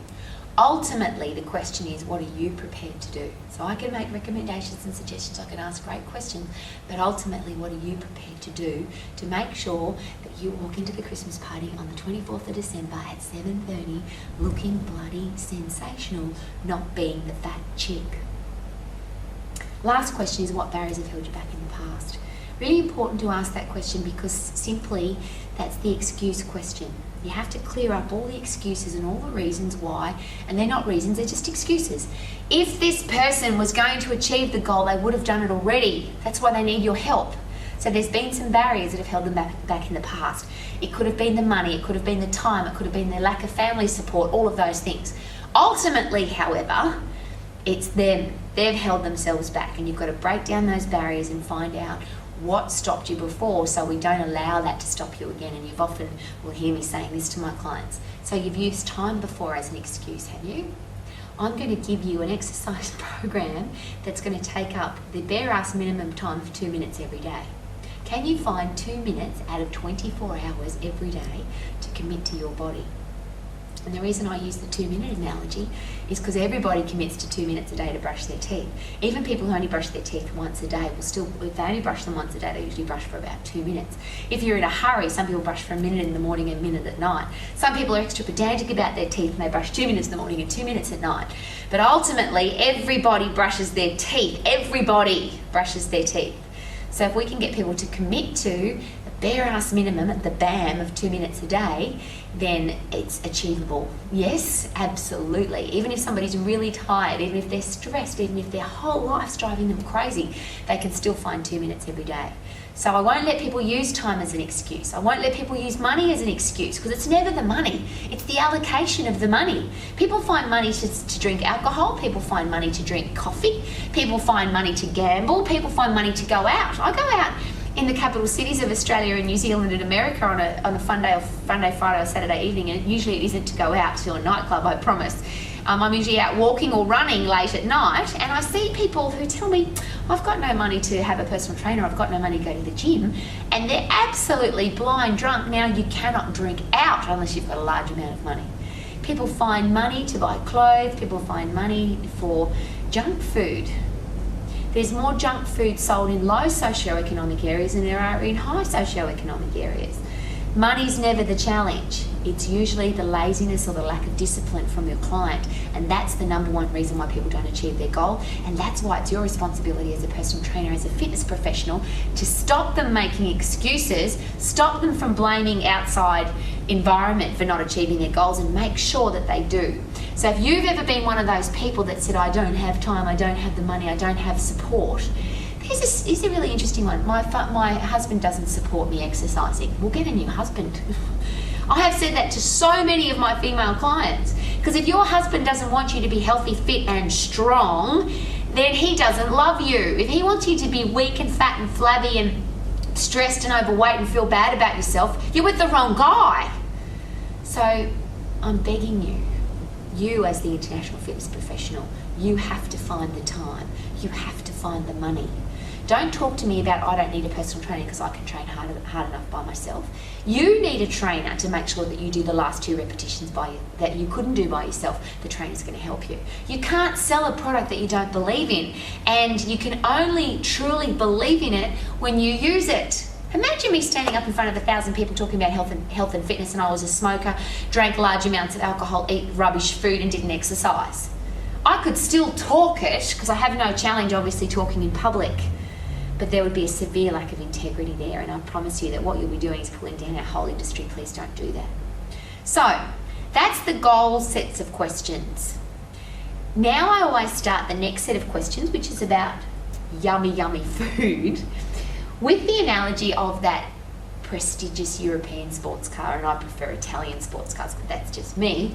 Ultimately, the question is, what are you prepared to do? So I can make recommendations and suggestions, I can ask great questions, but ultimately, what are you prepared to do to make sure that you walk into the Christmas party on the 24th of December at 7:30 looking bloody sensational, not being the fat chick? Last question is, what barriers have held you back in the past? Really important to ask that question, because simply that's the excuse question. You have to clear up all the excuses and all the reasons why, and they're not reasons, they're just excuses. If this person was going to achieve the goal, they would have done it already. That's why they need your help. So there's been some barriers that have held them back in the past. It could have been the money, it could have been the time, it could have been their lack of family support, all of those things. Ultimately, however, it's them. They've held themselves back, and you've got to break down those barriers and find out what stopped you before, so we don't allow that to stop you again. And you've often will hear me saying this to my clients. So you've used time before as an excuse, have you? I'm going to give you an exercise program that's going to take up the bare ass minimum time of 2 minutes every day. Can you find 2 minutes out of 24 hours every day to commit to your body? And the reason I use the 2 minute analogy is because everybody commits to 2 minutes a day to brush their teeth. Even people who only brush their teeth once a day will still, if they only brush them once a day, they usually brush for about 2 minutes. If you're in a hurry, some people brush for a minute in the morning and a minute at night. Some people are extra pedantic about their teeth and they brush 2 minutes in the morning and 2 minutes at night. But ultimately, everybody brushes their teeth. Everybody brushes their teeth. So if we can get people to commit to a bare ass minimum at the BAM of 2 minutes a day, then it's achievable. Yes, absolutely. Even if somebody's really tired, even if they're stressed, even if their whole life's driving them crazy, they can still find 2 minutes every day. So I won't let people use time as an excuse. I won't let people use money as an excuse, because it's never the money. It's the allocation of the money. People find money to drink alcohol. People find money to drink coffee. People find money to gamble. People find money to go out. I go out in the capital cities of Australia and New Zealand and America on a fun day, Friday or Saturday evening, and usually it isn't to go out to a nightclub, I promise. I'm usually out walking or running late at night, and I see people who tell me, I've got no money to have a personal trainer, I've got no money to go to the gym, and they're absolutely blind drunk. Now, you cannot drink out unless you've got a large amount of money. People find money to buy clothes, people find money for junk food. There's more junk food sold in low socioeconomic areas than there are in high socioeconomic areas. Money's never the challenge. It's usually the laziness or the lack of discipline from your client, and that's the number one reason why people don't achieve their goal, and that's why it's your responsibility as a personal trainer, as a fitness professional, to stop them making excuses, stop them from blaming outside environment for not achieving their goals, and make sure that they do. So if you've ever been one of those people that said, I don't have time, I don't have the money, I don't have support, here's a really interesting one. My husband doesn't support me exercising. We'll get a new husband. I have said that to so many of my female clients, because if your husband doesn't want you to be healthy, fit and strong, then he doesn't love you. If he wants you to be weak and fat and flabby and stressed and overweight and feel bad about yourself, you're with the wrong guy. So I'm begging you as the international fitness professional, you have to find the time. You have to find the money. Don't talk to me about, I don't need a personal trainer because I can train hard enough by myself. You need a trainer to make sure that you do the last 2 repetitions that you couldn't do by yourself. The trainer's going to help you. You can't sell a product that you don't believe in, and you can only truly believe in it when you use it. Imagine me standing up in front of 1,000 people talking about health and fitness, and I was a smoker, drank large amounts of alcohol, ate rubbish food and didn't exercise. I could still talk it, because I have no challenge obviously talking in public, but there would be a severe lack of integrity there, and I promise you that what you'll be doing is pulling down our whole industry. Please don't do that. So that's the goal sets of questions. Now I always start the next set of questions, which is about yummy, yummy food, with the analogy of that prestigious European sports car, and I prefer Italian sports cars, but that's just me.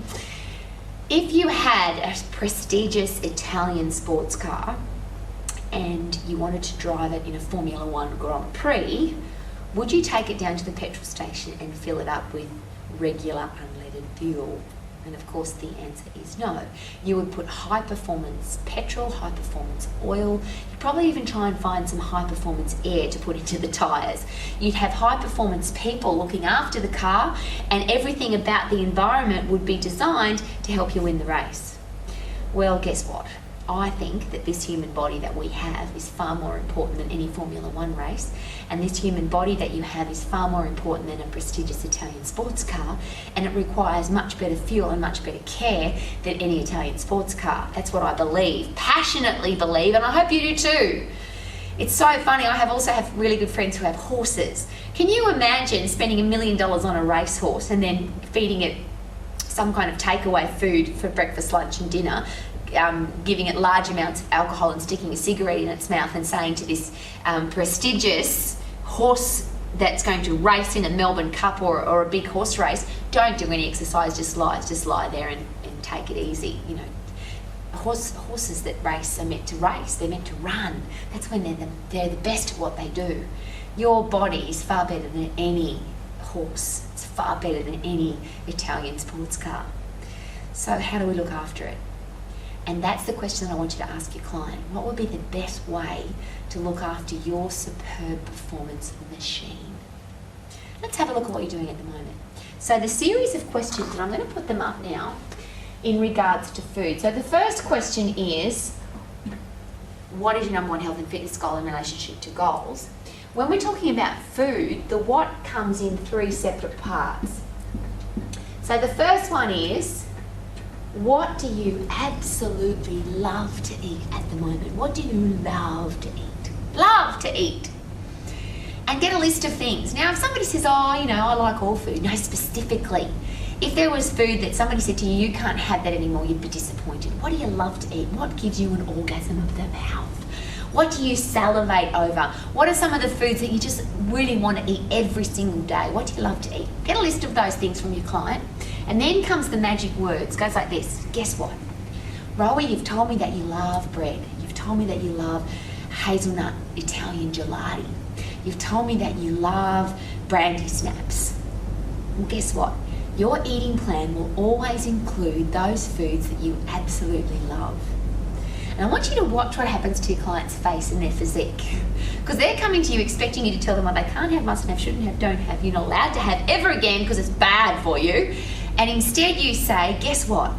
If you had a prestigious Italian sports car and you wanted to drive it in a Formula One Grand Prix, would you take it down to the petrol station and fill it up with regular unleaded fuel? And of course the answer is no. You would put high performance petrol, high performance oil. You'd probably even try and find some high performance air to put into the tyres. You'd have high performance people looking after the car, and everything about the environment would be designed to help you win the race. Well, guess what? I think that this human body that we have is far more important than any Formula One race, and this human body that you have is far more important than a prestigious Italian sports car, and it requires much better fuel and much better care than any Italian sports car. That's what I believe, passionately believe, and I hope you do too. It's so funny, I also have really good friends who have horses. Can you imagine spending $1 million on a racehorse and then feeding it some kind of takeaway food for breakfast, lunch and dinner, giving it large amounts of alcohol and sticking a cigarette in its mouth and saying to this prestigious horse that's going to race in a Melbourne Cup or a big horse race, don't do any exercise, just lie there and take it easy. You know, horses that race are meant to race, they're meant to run. That's when they're the best at what they do. Your body is far better than any horse. It's far better than any Italian sports car. So how do we look after it? And that's the question that I want you to ask your client. What would be the best way to look after your superb performance machine? Let's have a look at what you're doing at the moment. So the series of questions, and I'm going to put them up now, in regards to food. So the first question is, what is your number one health and fitness goal in relationship to goals? When we're talking about food, the what comes in 3 separate parts. So the first one is, what do you absolutely love to eat at the moment? What do you love to eat? Love to eat. And get a list of things. Now, if somebody says, oh, you know, I like all food, no, specifically. If there was food that somebody said to you, you can't have that anymore, you'd be disappointed. What do you love to eat? What gives you an orgasm of the mouth? What do you salivate over? What are some of the foods that you just really want to eat every single day? What do you love to eat? Get a list of those things from your client. And then comes the magic words. It goes like this. Guess what? Rowie, you've told me that you love bread. You've told me that you love hazelnut Italian gelati. You've told me that you love brandy snaps. Well, guess what? Your eating plan will always include those foods that you absolutely love. And I want you to watch what happens to your client's face and their physique. Because they're coming to you expecting you to tell them what they can't have, mustn't have, shouldn't have, don't have, you're not allowed to have ever again because it's bad for you. And instead you say, guess what?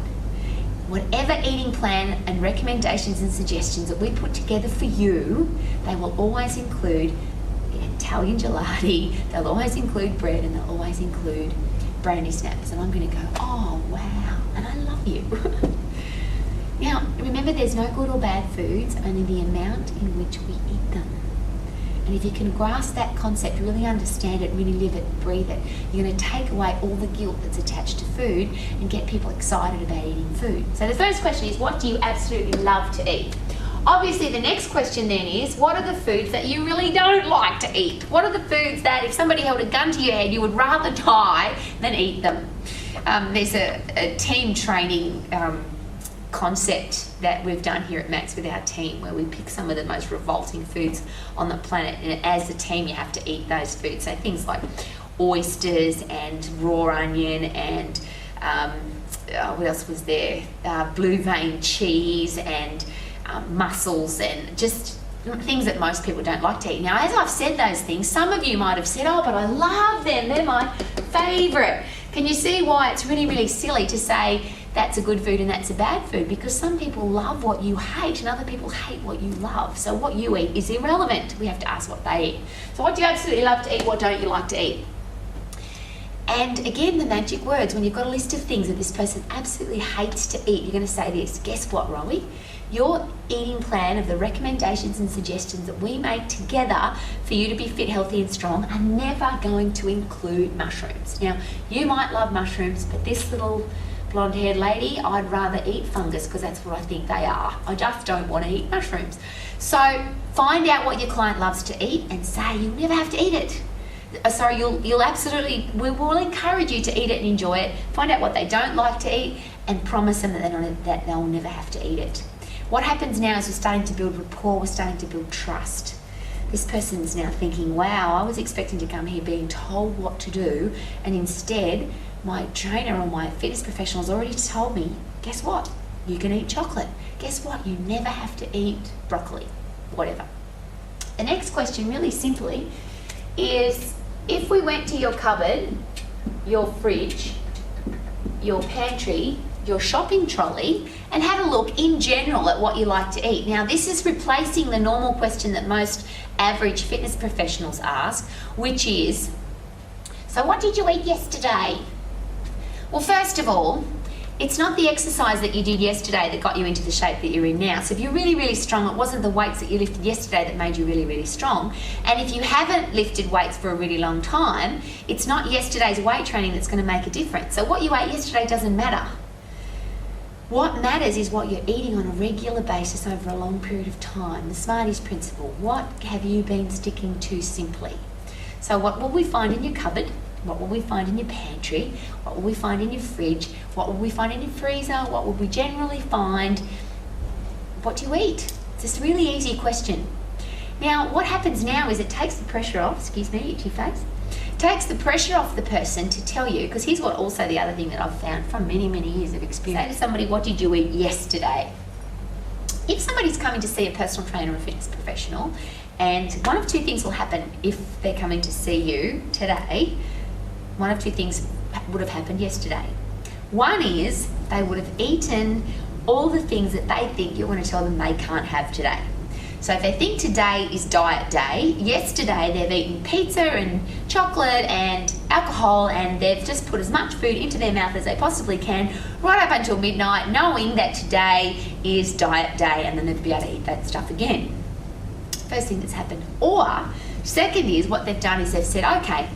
Whatever eating plan and recommendations and suggestions that we put together for you, they will always include Italian gelati, they'll always include bread, and they'll always include brandy snaps. And I'm going to go, oh, wow, and I love you. Now, remember, there's no good or bad foods, only the amount in which we eat them. And if you can grasp that concept, really understand it, really live it, breathe it, you're going to take away all the guilt that's attached to food and get people excited about eating food. So the first question is, what do you absolutely love to eat? Obviously, the next question then is, what are the foods that you really don't like to eat? What are the foods that if somebody held a gun to your head, you would rather die than eat them? There's a team training concept that we've done here at Max with our team, where we pick some of the most revolting foods on the planet, and as a team you have to eat those foods. So things like oysters and raw onion and what else was there? Blue vein cheese and mussels, and just things that most people don't like to eat. Now, as I've said those things, some of you might have said, oh, but I love them, they're my favourite. Can you see why it's really, really silly to say that's a good food and that's a bad food? Because some people love what you hate and other people hate what you love. So what you eat is irrelevant. We have to ask what they eat. So what do you absolutely love to eat? What don't you like to eat? And again, the magic words, when you've got a list of things that this person absolutely hates to eat, you're going to say this. Guess what, Rowie? Your eating plan of the recommendations and suggestions that we make together for you to be fit, healthy and strong are never going to include mushrooms. Now, you might love mushrooms, but this little blonde-haired lady, I'd rather eat fungus because that's what I think they are. I just don't want to eat mushrooms. So find out what your client loves to eat and say you'll never have to eat it. You'll absolutely, we will encourage you to eat it and enjoy it. Find out what they don't like to eat and promise them that they'll never have to eat it. What happens now is we're starting to build rapport, we're starting to build trust. This person's now thinking, wow, I was expecting to come here being told what to do, and instead my trainer or my fitness professional has already told me, guess what? You can eat chocolate. Guess what? You never have to eat broccoli, whatever. The next question, really simply, is if we went to your cupboard, your fridge, your pantry, your shopping trolley, and had a look in general at what you like to eat. Now, this is replacing the normal question that most average fitness professionals ask, which is, so what did you eat yesterday? Well, first of all, it's not the exercise that you did yesterday that got you into the shape that you're in now. So if you're really, really strong, it wasn't the weights that you lifted yesterday that made you really, really strong. And if you haven't lifted weights for a really long time, it's not yesterday's weight training that's going to make a difference. So what you ate yesterday doesn't matter. What matters is what you're eating on a regular basis over a long period of time. The Smarties principle. What have you been sticking to simply? So what will we find in your cupboard? What will we find in your pantry? What will we find in your fridge? What will we find in your freezer? What will we generally find? What do you eat? It's this really easy question. Now, what happens now is it takes the pressure off, excuse me, itchy face, takes the pressure off the person to tell you, because here's what also the other thing that I've found from many, many years of experience. Say to somebody, what did you eat yesterday? if somebody's coming to see a personal trainer or a fitness professional, and one of two things will happen if they're coming to see you today. One of two things would have happened yesterday. One is they would have eaten all the things that they think you're going to tell them they can't have today. So if they think today is diet day, yesterday they've eaten pizza and chocolate and alcohol, and they've just put as much food into their mouth as they possibly can right up until midnight, knowing that today is diet day, and then they'll be able to eat that stuff again. First thing that's happened. Or second is what they've done is they've said, okay,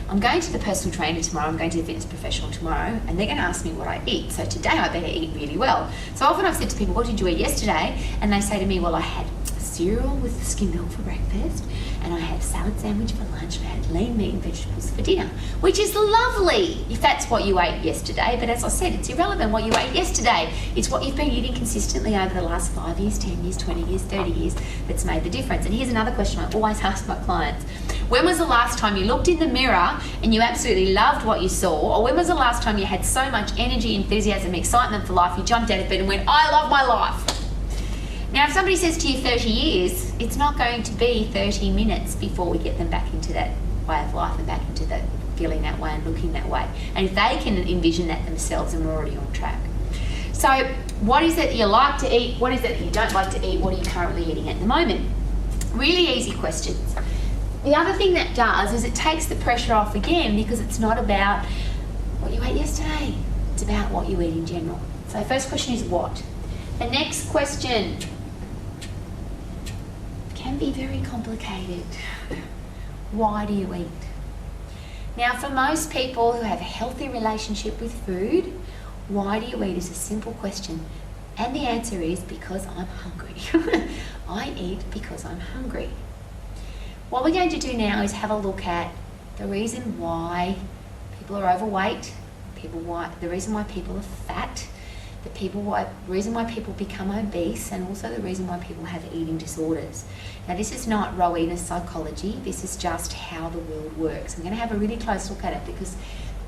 I'm going to the personal trainer tomorrow, I'm going to the fitness professional tomorrow, and they're going to ask me what I eat. So today I better eat really well. So often I've said to people, what did you eat yesterday? And they say to me, well, I had cereal with skim milk for breakfast, and I had a salad sandwich for lunch, and I had lean meat and vegetables for dinner, which is lovely if that's what you ate yesterday. But as I said, it's irrelevant what you ate yesterday. It's what you've been eating consistently over the last 5 years, 10 years, 20 years, 30 years that's made the difference. And here's another question I always ask my clients. When was the last time you looked in the mirror and you absolutely loved what you saw? Or when was the last time you had so much energy, enthusiasm, excitement for life, you jumped out of bed and went, I love my life? Now, if somebody says to you 30 years, it's not going to be 30 minutes before we get them back into that way of life and back into that feeling that way and looking that way. And if they can envision that themselves, then we're already on track. So what is it that you like to eat? What is it that you don't like to eat? What are you currently eating at the moment? Really easy questions. The other thing that does is it takes the pressure off again, because it's not about what you ate yesterday. It's about what you eat in general. So the first question is what? The next question can be very complicated. Why do you eat? Now, for most people who have a healthy relationship with food, why do you eat is a simple question. And the answer is because I'm hungry. I eat because I'm hungry. What we're going to do now is have a look at the reason why people are overweight, the reason why people are fat, the reason why people become obese, and also the reason why people have eating disorders. Now, this is not Rowie psychology, this is just how the world works. I'm going to have a really close look at it, because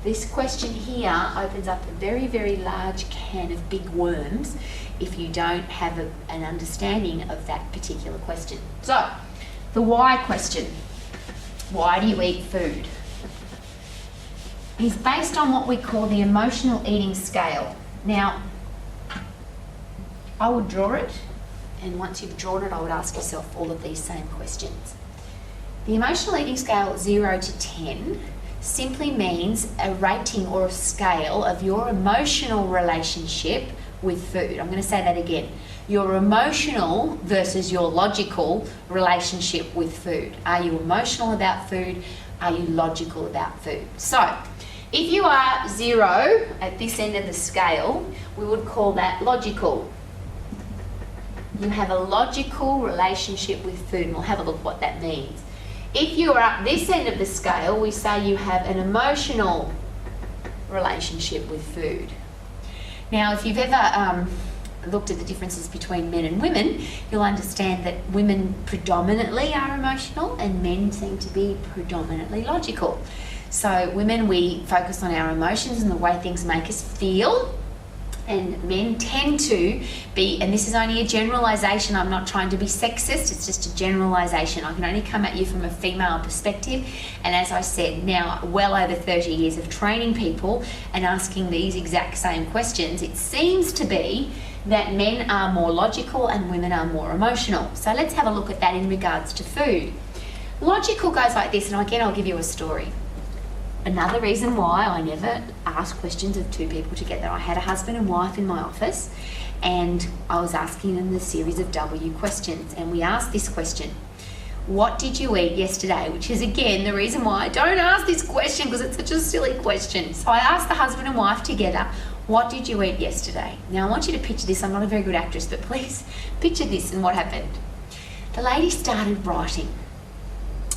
this question here opens up a very, very large can of big worms if you don't have an understanding of that particular question. So, the why question, why do you eat food, is based on what we call the emotional eating scale. Now, I would draw it, and once you've drawn it, I would ask yourself all of these same questions. The emotional eating scale 0 to 10 simply means a rating or a scale of your emotional relationship with food. I'm going to say that again. Your emotional versus your logical relationship with food. Are you emotional about food? Are you logical about food? So, if you are 0 at this end of the scale, we would call that logical. You have a logical relationship with food, and we'll have a look what that means. If you are at this end of the scale, we say you have an emotional relationship with food. Now, if you've ever looked at the differences between men and women, you'll understand that women predominantly are emotional and men seem to be predominantly logical. So women, we focus on our emotions and the way things make us feel, and men tend to be, and this is only a generalisation, I'm not trying to be sexist, it's just a generalisation. I can only come at you from a female perspective, and as I said, now well over 30 years of training people and asking these exact same questions, it seems to be that men are more logical and women are more emotional. So let's have a look at that in regards to food. Logical goes like this, and again I'll give you a story. Another reason why I never ask questions of two people together. I had a husband and wife in my office, and I was asking them the series of W questions, and we asked this question: what did you eat yesterday? Which is again the reason why I don't ask this question, because it's such a silly question. So I asked the husband and wife together, what did you eat yesterday? Now I want you to picture this. I'm not a very good actress, but please picture this and what happened. The lady started writing,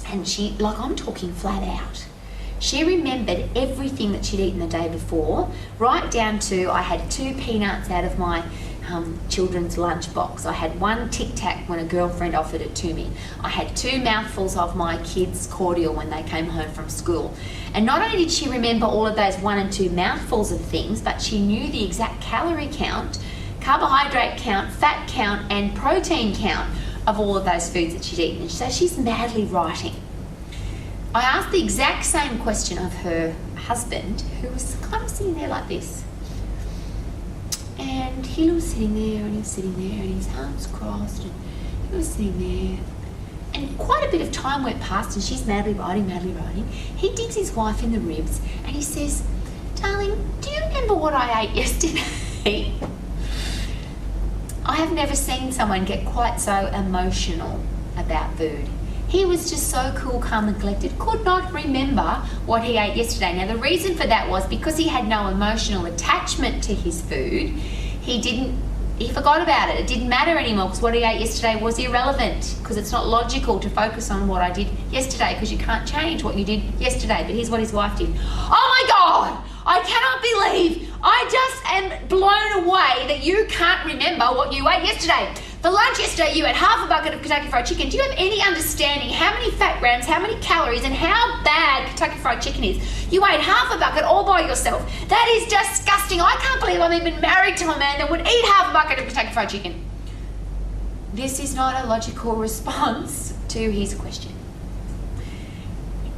and she, like I'm talking flat out, she remembered everything that she'd eaten the day before, right down to I had 2 peanuts out of my children's lunchbox. I had 1 Tic Tac when a girlfriend offered it to me. I had 2 mouthfuls of my kids' cordial when they came home from school. And not only did she remember all of those 1 and 2 mouthfuls of things, but she knew the exact calorie count carbohydrate count, fat count, and protein count of all of those foods that she'd eaten. And so she's madly writing. I asked the exact same question of her husband, who was kind of sitting there like this. And he was sitting there, and he was sitting there, and his arms crossed, and he was sitting there. And quite a bit of time went past, and she's madly writing, madly writing. He digs his wife in the ribs, and he says, "Darling, do you remember what I ate yesterday?" I have never seen someone get quite so emotional about food. He was just so cool, calm and collected, could not remember what he ate yesterday. Now the reason for that was because he had no emotional attachment to his food. He forgot about it. It didn't matter anymore because what he ate yesterday was irrelevant, because it's not logical to focus on what I did yesterday, because you can't change what you did yesterday. But here's what his wife did. Oh my God, I cannot believe, I just am blown away that you can't remember what you ate yesterday. For lunch yesterday, you had half a bucket of Kentucky Fried Chicken. Do you have any understanding how many fat grams, how many calories, and how bad Kentucky Fried Chicken is? You ate half a bucket all by yourself. That is disgusting. I can't believe I'm even married to a man that would eat half a bucket of Kentucky Fried Chicken. This is not a logical response to his question.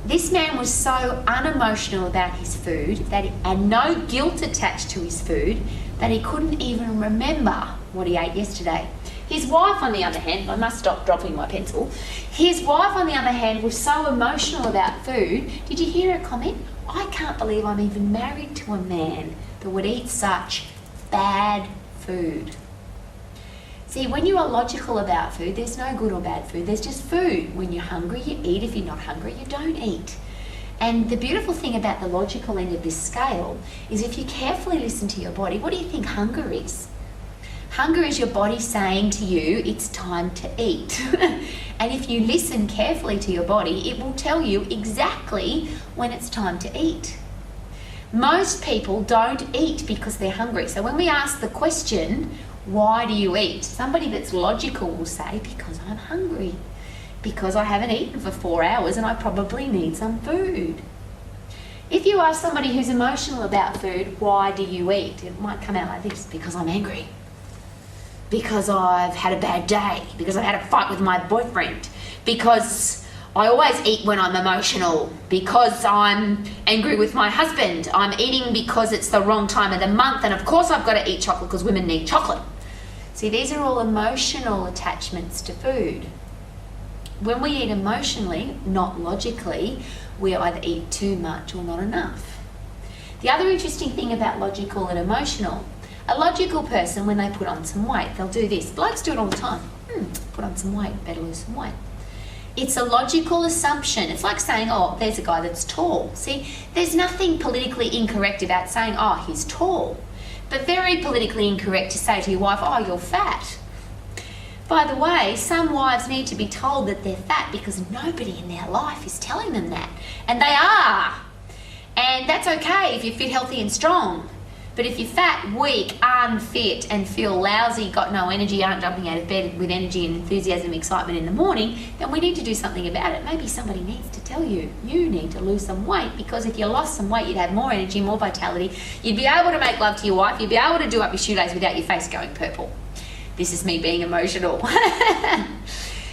This man was so unemotional about his food and no guilt attached to his food that he couldn't even remember what he ate yesterday. His wife, on the other hand, I must stop dropping my pencil. His wife, on the other hand, was so emotional about food. Did you hear her comment? I can't believe I'm even married to a man that would eat such bad food. See, when you are logical about food, there's no good or bad food. There's just food. When you're hungry, you eat. If you're not hungry, you don't eat. And the beautiful thing about the logical end of this scale is if you carefully listen to your body, what do you think hunger is? Hunger is your body saying to you, it's time to eat. And if you listen carefully to your body, it will tell you exactly when it's time to eat. Most people don't eat because they're hungry. So when we ask the question, why do you eat? Somebody that's logical will say, because I'm hungry. Because I haven't eaten for 4 hours and I probably need some food. If you ask somebody who's emotional about food, why do you eat? It might come out like this, because I'm angry. Because I've had a bad day, because I've had a fight with my boyfriend, because I always eat when I'm emotional, because I'm angry with my husband, I'm eating because it's the wrong time of the month, and of course I've got to eat chocolate because women need chocolate. See, these are all emotional attachments to food. When we eat emotionally, not logically, we either eat too much or not enough. The other interesting thing about logical and emotional, a logical person, when they put on some weight, they'll do this. Blokes do it all the time. Put on some weight, better lose some weight. It's a logical assumption. It's like saying, oh, there's a guy that's tall. See, there's nothing politically incorrect about saying, oh, he's tall. But very politically incorrect to say to your wife, oh, you're fat. By the way, some wives need to be told that they're fat because nobody in their life is telling them that. And they are. And that's okay if you're fit, healthy and strong. But if you're fat, weak, unfit and feel lousy, got no energy, aren't jumping out of bed with energy and enthusiasm and excitement in the morning, then we need to do something about it. Maybe somebody needs to tell you, you need to lose some weight, because if you lost some weight, you'd have more energy, more vitality. You'd be able to make love to your wife. You'd be able to do up your shoelace without your face going purple. This is me being emotional.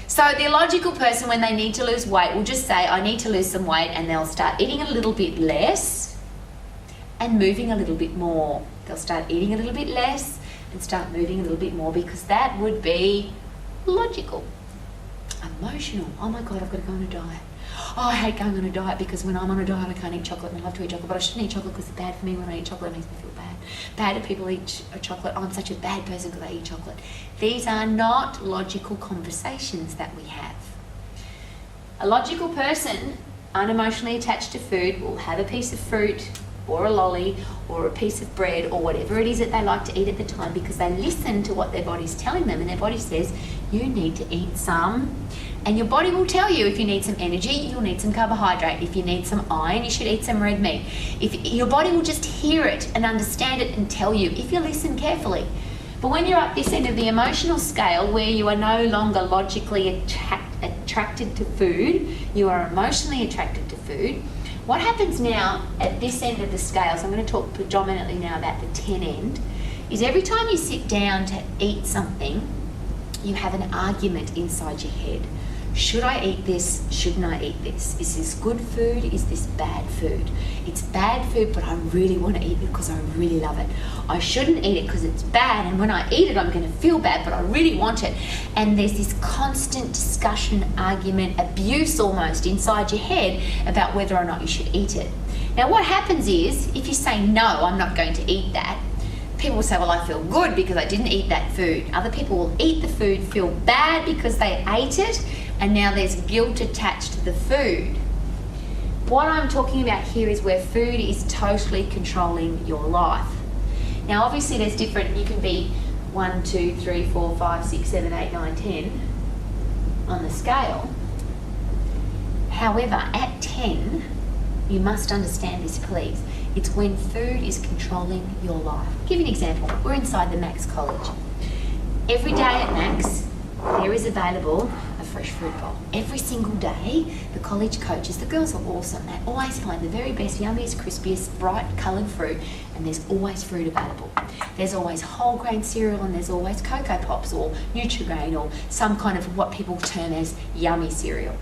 So the logical person, when they need to lose weight, will just say, I need to lose some weight, and they'll start eating a little bit less and moving a little bit more. They'll start eating a little bit less and start moving a little bit more, because that would be logical. Emotional. Oh my God, I've got to go on a diet. Oh, I hate going on a diet because when I'm on a diet, I can't eat chocolate, and I love to eat chocolate, but I shouldn't eat chocolate because it's bad for me. When I eat chocolate, it makes me feel bad. Bad if people eat chocolate. Oh, I'm such a bad person because I eat chocolate. These are not logical conversations that we have. A logical person, unemotionally attached to food, will have a piece of fruit or a lolly or a piece of bread or whatever it is that they like to eat at the time, because they listen to what their body's telling them, and their body says, you need to eat some. And your body will tell you, if you need some energy, you'll need some carbohydrate. If you need some iron, you should eat some red meat. If your body will just hear it and understand it and tell you, if you listen carefully. But when you're at this end of the emotional scale, where you are no longer logically attracted to food, you are emotionally attracted to food, what happens now at this end of the scale, so I'm going to talk predominantly now about the 10 end, is every time you sit down to eat something, you have an argument inside your head. Should I eat this? Shouldn't I eat this? Is this good food? Is this bad food? It's bad food, but I really want to eat it because I really love it. I shouldn't eat it because it's bad, and when I eat it, I'm going to feel bad, but I really want it. And there's this constant discussion, argument, abuse almost inside your head about whether or not you should eat it. Now, what happens is, if you say, no, I'm not going to eat that, people will say, well, I feel good because I didn't eat that food. Other people will eat the food, feel bad because they ate it, and now there's guilt attached to the food. What I'm talking about here is where food is totally controlling your life. Now, obviously, there's different, you can be 1, 2, 3, 4, 5, 6, 7, 8, 9, 10 on the scale. However, at 10, you must understand this, please. It's when food is controlling your life. I'll give you an example. We're inside the Max College. Every day at Max, there is available a fresh fruit bowl. Every single day, the college coaches, the girls are awesome. They always find the very best, yummiest, crispiest, bright coloured fruit, and there's always fruit available. There's always whole grain cereal, and there's always Cocoa Pops or Nutri-Grain or some kind of what people term as yummy cereal.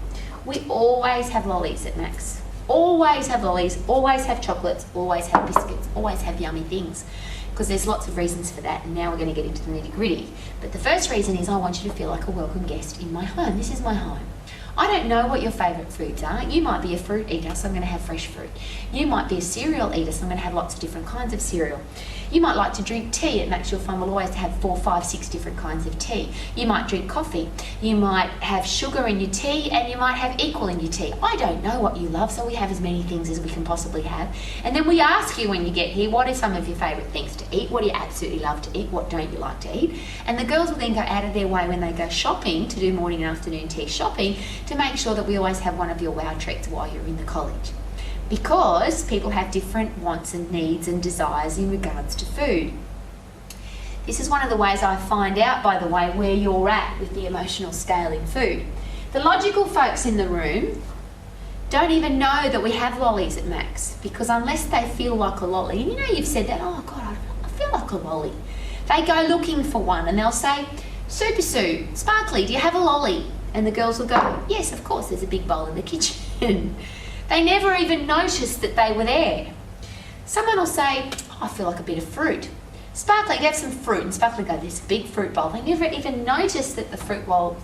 We always have lollies at Max. Always have lollies, always have chocolates, always have biscuits, always have yummy things. Because there's lots of reasons for that, and now we're going to get into the nitty-gritty. But the first reason is I want you to feel like a welcome guest in my home. This is my home. I don't know what your favourite foods are. You might be a fruit eater, so I'm going to have fresh fruit. You might be a cereal eater, so I'm going to have lots of different kinds of cereal. You might like to drink tea. At Max, you'll find we'll always have 4, 5, 6 different kinds of tea. You might drink coffee. You might have sugar in your tea, and you might have equal in your tea. I don't know what you love, so we have as many things as we can possibly have. And then we ask you when you get here, what are some of your favourite things to eat? What do you absolutely love to eat? What don't you like to eat? And the girls will then go out of their way when they go shopping to do morning and afternoon tea shopping to make sure that we always have one of your wow treats while you're in the college. Because people have different wants and needs and desires in regards to food. This is one of the ways I find out, by the way, where you're at with the emotional scale in food. The logical folks in the room don't even know that we have lollies at Max, because unless they feel like a lolly, and you know you've said that, oh God, I feel like a lolly. They go looking for one and they'll say, Super Sue, Sparkly, do you have a lolly? And the girls will go, yes, of course, there's a big bowl in the kitchen. They never even noticed that they were there. Someone will say, oh, I feel like a bit of fruit. Sparkly, do you have some fruit? And Sparkly will go, there's a big fruit bowl. They never even noticed that the fruit bowl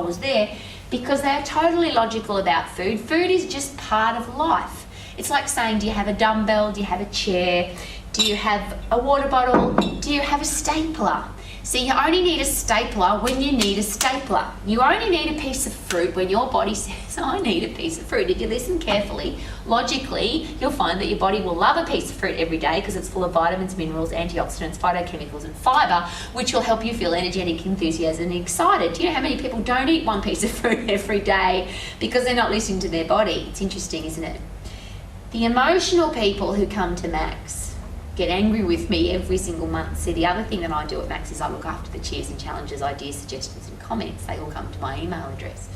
was there because they're totally logical about food. Food is just part of life. It's like saying, do you have a dumbbell? Do you have a chair? Do you have a water bottle? Do you have a stapler? See, you only need a stapler when you need a stapler. You only need a piece of fruit when your body says, I need a piece of fruit. If you listen carefully, logically, you'll find that your body will love a piece of fruit every day because it's full of vitamins, minerals, antioxidants, phytochemicals, and fibre, which will help you feel energetic, enthusiastic, and excited. Do you know how many people don't eat one piece of fruit every day because they're not listening to their body? It's interesting, isn't it? The emotional people who come to Max get angry with me every single month. See, the other thing that I do at Max is I look after the cheers and challenges, ideas, suggestions and comments. They all come to my email address.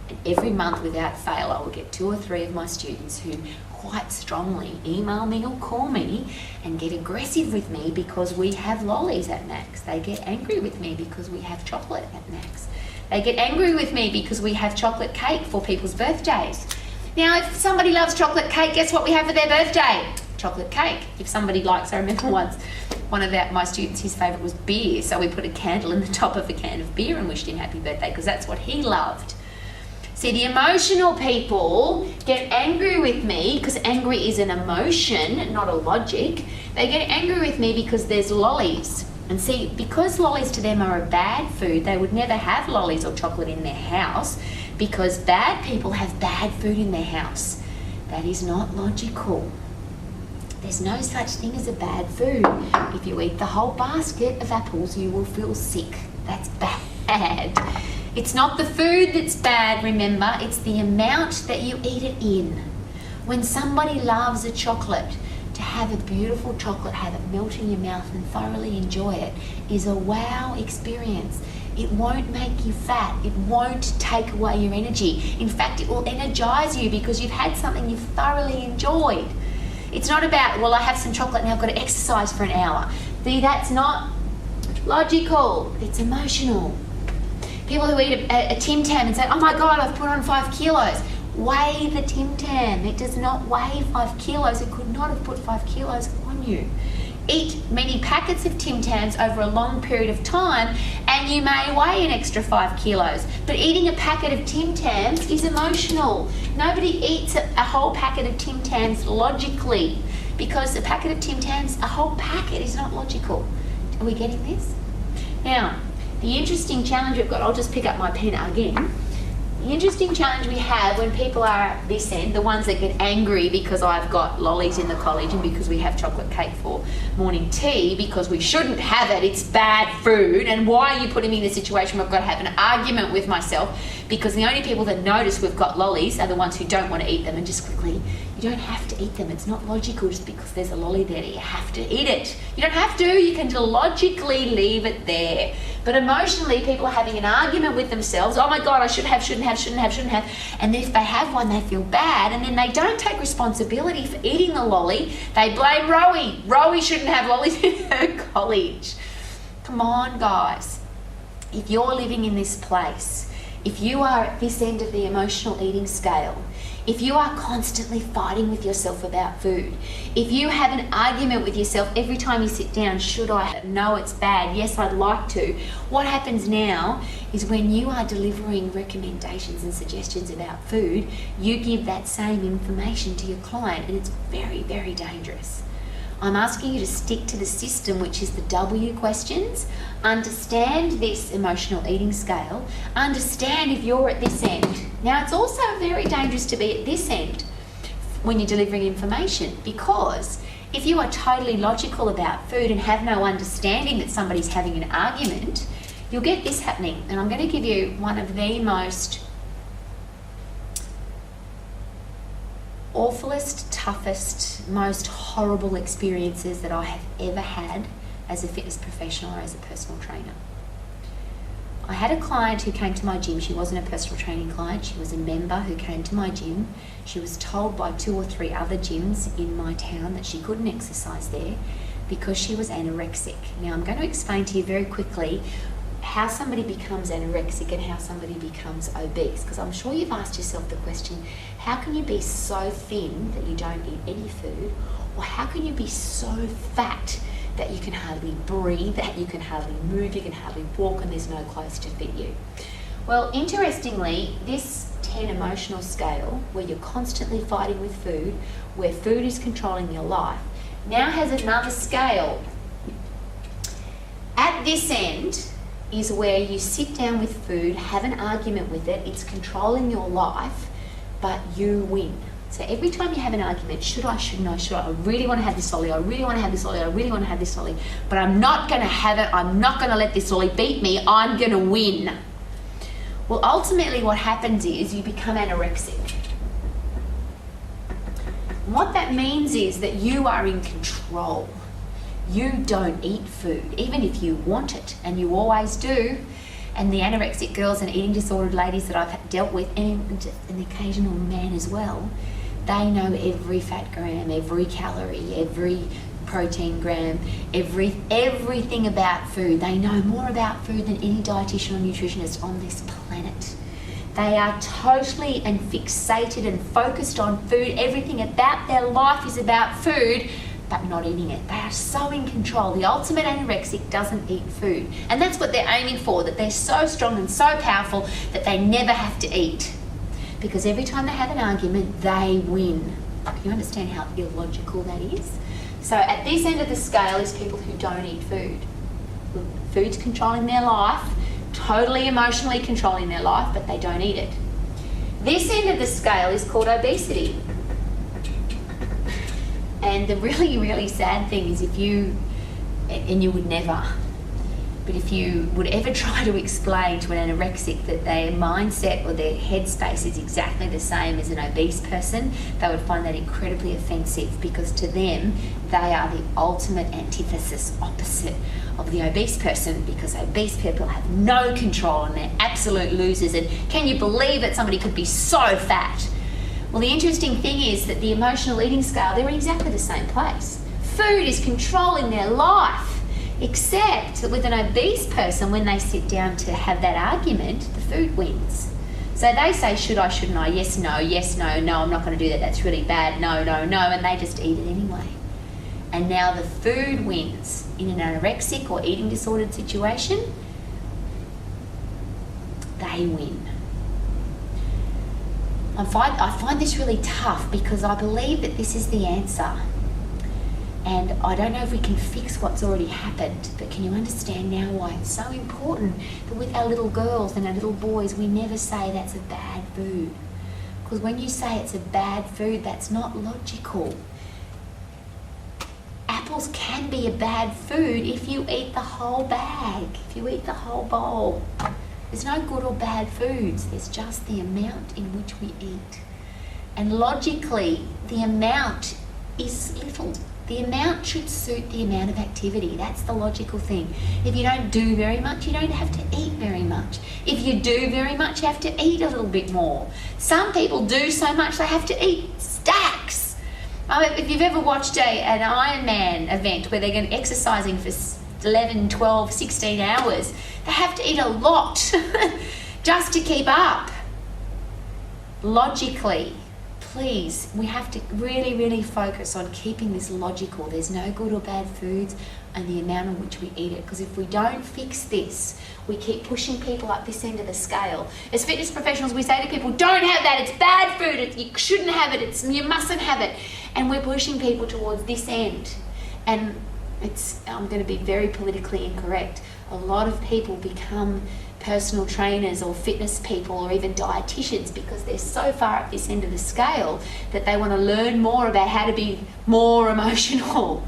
And every month without fail, I will get 2 or 3 of my students who quite strongly email me or call me and get aggressive with me because we have lollies at Max. They get angry with me because we have chocolate at Max. They get angry with me because we have chocolate cake for people's birthdays. Now, if somebody loves chocolate cake, guess what we have for their birthday? Chocolate cake. If somebody likes, I remember once one of my students, his favourite was beer, so we put a candle in the top of a can of beer and wished him happy birthday because that's what he loved. See, the emotional people get angry with me because angry is an emotion, not a logic. They get angry with me because there's lollies. And see, because lollies to them are a bad food, they would never have lollies or chocolate in their house because bad people have bad food in their house. That is not logical. There's no such thing as a bad food. If you eat the whole basket of apples, you will feel sick. That's bad. It's not the food that's bad, remember, it's the amount that you eat it in. When somebody loves a chocolate, to have a beautiful chocolate, have it melt in your mouth and thoroughly enjoy it is a wow experience. It won't make you fat. It won't take away your energy. In fact, it will energize you because you've had something you've thoroughly enjoyed. It's not about, well, I have some chocolate now, I've got to exercise for an hour. See, that's not logical. It's emotional. People who eat a Tim Tam and say, oh my God, I've put on 5 kilos. Weigh the Tim Tam. It does not weigh 5 kilos. It could not have put 5 kilos on you. Eat many packets of Tim Tams over a long period of time and you may weigh an extra 5 kilos. But eating a packet of Tim Tams is emotional. Nobody eats a whole packet of Tim Tams logically, because a packet of Tim Tams, a whole packet is not logical. Are we getting this? Now, the interesting challenge we've got, I'll just pick up my pen again. The interesting challenge we have when people are at this end, the ones that get angry because I've got lollies in the college and because we have chocolate cake for morning tea, because we shouldn't have it, it's bad food, and why are you putting me in a situation where I've got to have an argument with myself, because the only people that notice we've got lollies are the ones who don't want to eat them. And just quickly, you don't have to eat them. It's not logical just because there's a lolly there that you have to eat it. You don't have to, you can logically leave it there. But emotionally, people are having an argument with themselves. Oh my God, I shouldn't have. And if they have one, they feel bad. And then they don't take responsibility for eating the lolly. They blame Rowie. Rowie shouldn't have lollies in her college. Come on, guys. If you're living in this place, if you are at this end of the emotional eating scale, if you are constantly fighting with yourself about food, if you have an argument with yourself every time you sit down, should I? No, it's bad. Yes, I'd like to. What happens now is when you are delivering recommendations and suggestions about food, you give that same information to your client, and it's very, very dangerous. I'm asking you to stick to the system, which is the W questions. Understand this emotional eating scale. Understand if you're at this end. Now, it's also very dangerous to be at this end when you're delivering information, because if you are totally logical about food and have no understanding that somebody's having an argument, you'll get this happening. And I'm going to give you one of the most awfulest, toughest, most horrible experiences that I have ever had as a fitness professional or as a personal trainer. I had a client who came to my gym. She wasn't a personal training client. She was a member who came to my gym. She was told by 2 or 3 other gyms in my town that she couldn't exercise there because she was anorexic. Now, I'm going to explain to you very quickly how somebody becomes anorexic and how somebody becomes obese, because I'm sure you've asked yourself the question, how can you be so thin that you don't eat any food, or how can you be so fat that you can hardly breathe, that you can hardly move, you can hardly walk, and there's no clothes to fit you? Well, interestingly, this 10 emotional scale, where you're constantly fighting with food, where food is controlling your life, now has another scale. At this end is where you sit down with food, have an argument with it, it's controlling your life, but you win. So every time you have an argument, should I, shouldn't I, should I really want to have this lolly, I really want to have this lolly, I really want to have this lolly, but I'm not going to have it, I'm not going to let this lolly beat me, I'm going to win. Well, ultimately what happens is you become anorexic. And what that means is that you are in control. You don't eat food, even if you want it, and you always do. And the anorexic girls and eating disordered ladies that I've dealt with, and the occasional man as well, they know every fat gram, every calorie, every protein gram, everything about food. They know more about food than any dietitian or nutritionist on this planet. They are totally and fixated and focused on food. Everything about their life is about food, but not eating it. They are so in control. The ultimate anorexic doesn't eat food. And that's what they're aiming for, that they're so strong and so powerful that they never have to eat. Because every time they have an argument, they win. Can you understand how illogical that is? So at this end of the scale is people who don't eat food. Food's controlling their life, totally emotionally controlling their life, but they don't eat it. This end of the scale is called obesity. And the really, really sad thing is if you, and you would never, but if you would ever try to explain to an anorexic that their mindset or their headspace is exactly the same as an obese person, they would find that incredibly offensive, because to them, they are the ultimate antithesis, opposite of the obese person, because obese people have no control and they're absolute losers. And can you believe that somebody could be so fat? Well, the interesting thing is that the emotional eating scale, they're in exactly the same place. Food is controlling their life, except that with an obese person, when they sit down to have that argument, the food wins. So they say, should I, shouldn't I? Yes, no, no, I'm not going to do that. That's really bad. No, and they just eat it anyway. And now the food wins. In an anorexic or eating disordered situation, they win. I find this really tough because I believe that this is the answer. And I don't know if we can fix what's already happened, but can you understand now why it's so important that with our little girls and our little boys, we never say that's a bad food. Because when you say it's a bad food, that's not logical. Apples can be a bad food if you eat the whole bag, if you eat the whole bowl. There's no good or bad foods, there's just the amount in which we eat. And logically, the amount is little. The amount should suit the amount of activity. That's the logical thing. If you don't do very much, you don't have to eat very much. If you do very much, you have to eat a little bit more. Some people do so much they have to eat stacks. If you've ever watched an Ironman event where they're going to exercising for 11, 12, 16 hours, they have to eat a lot just to keep up. Logically, please, we have to really, really focus on keeping this logical. There's no good or bad foods and the amount in which we eat it. Because if we don't fix this, we keep pushing people up this end of the scale. As fitness professionals, we say to people, don't have that, it's bad food, you shouldn't have it, you mustn't have it. And we're pushing people towards this end. And I'm going to be very politically incorrect. A lot of people become personal trainers or fitness people or even dietitians because they're so far up this end of the scale that they want to learn more about how to be more emotional.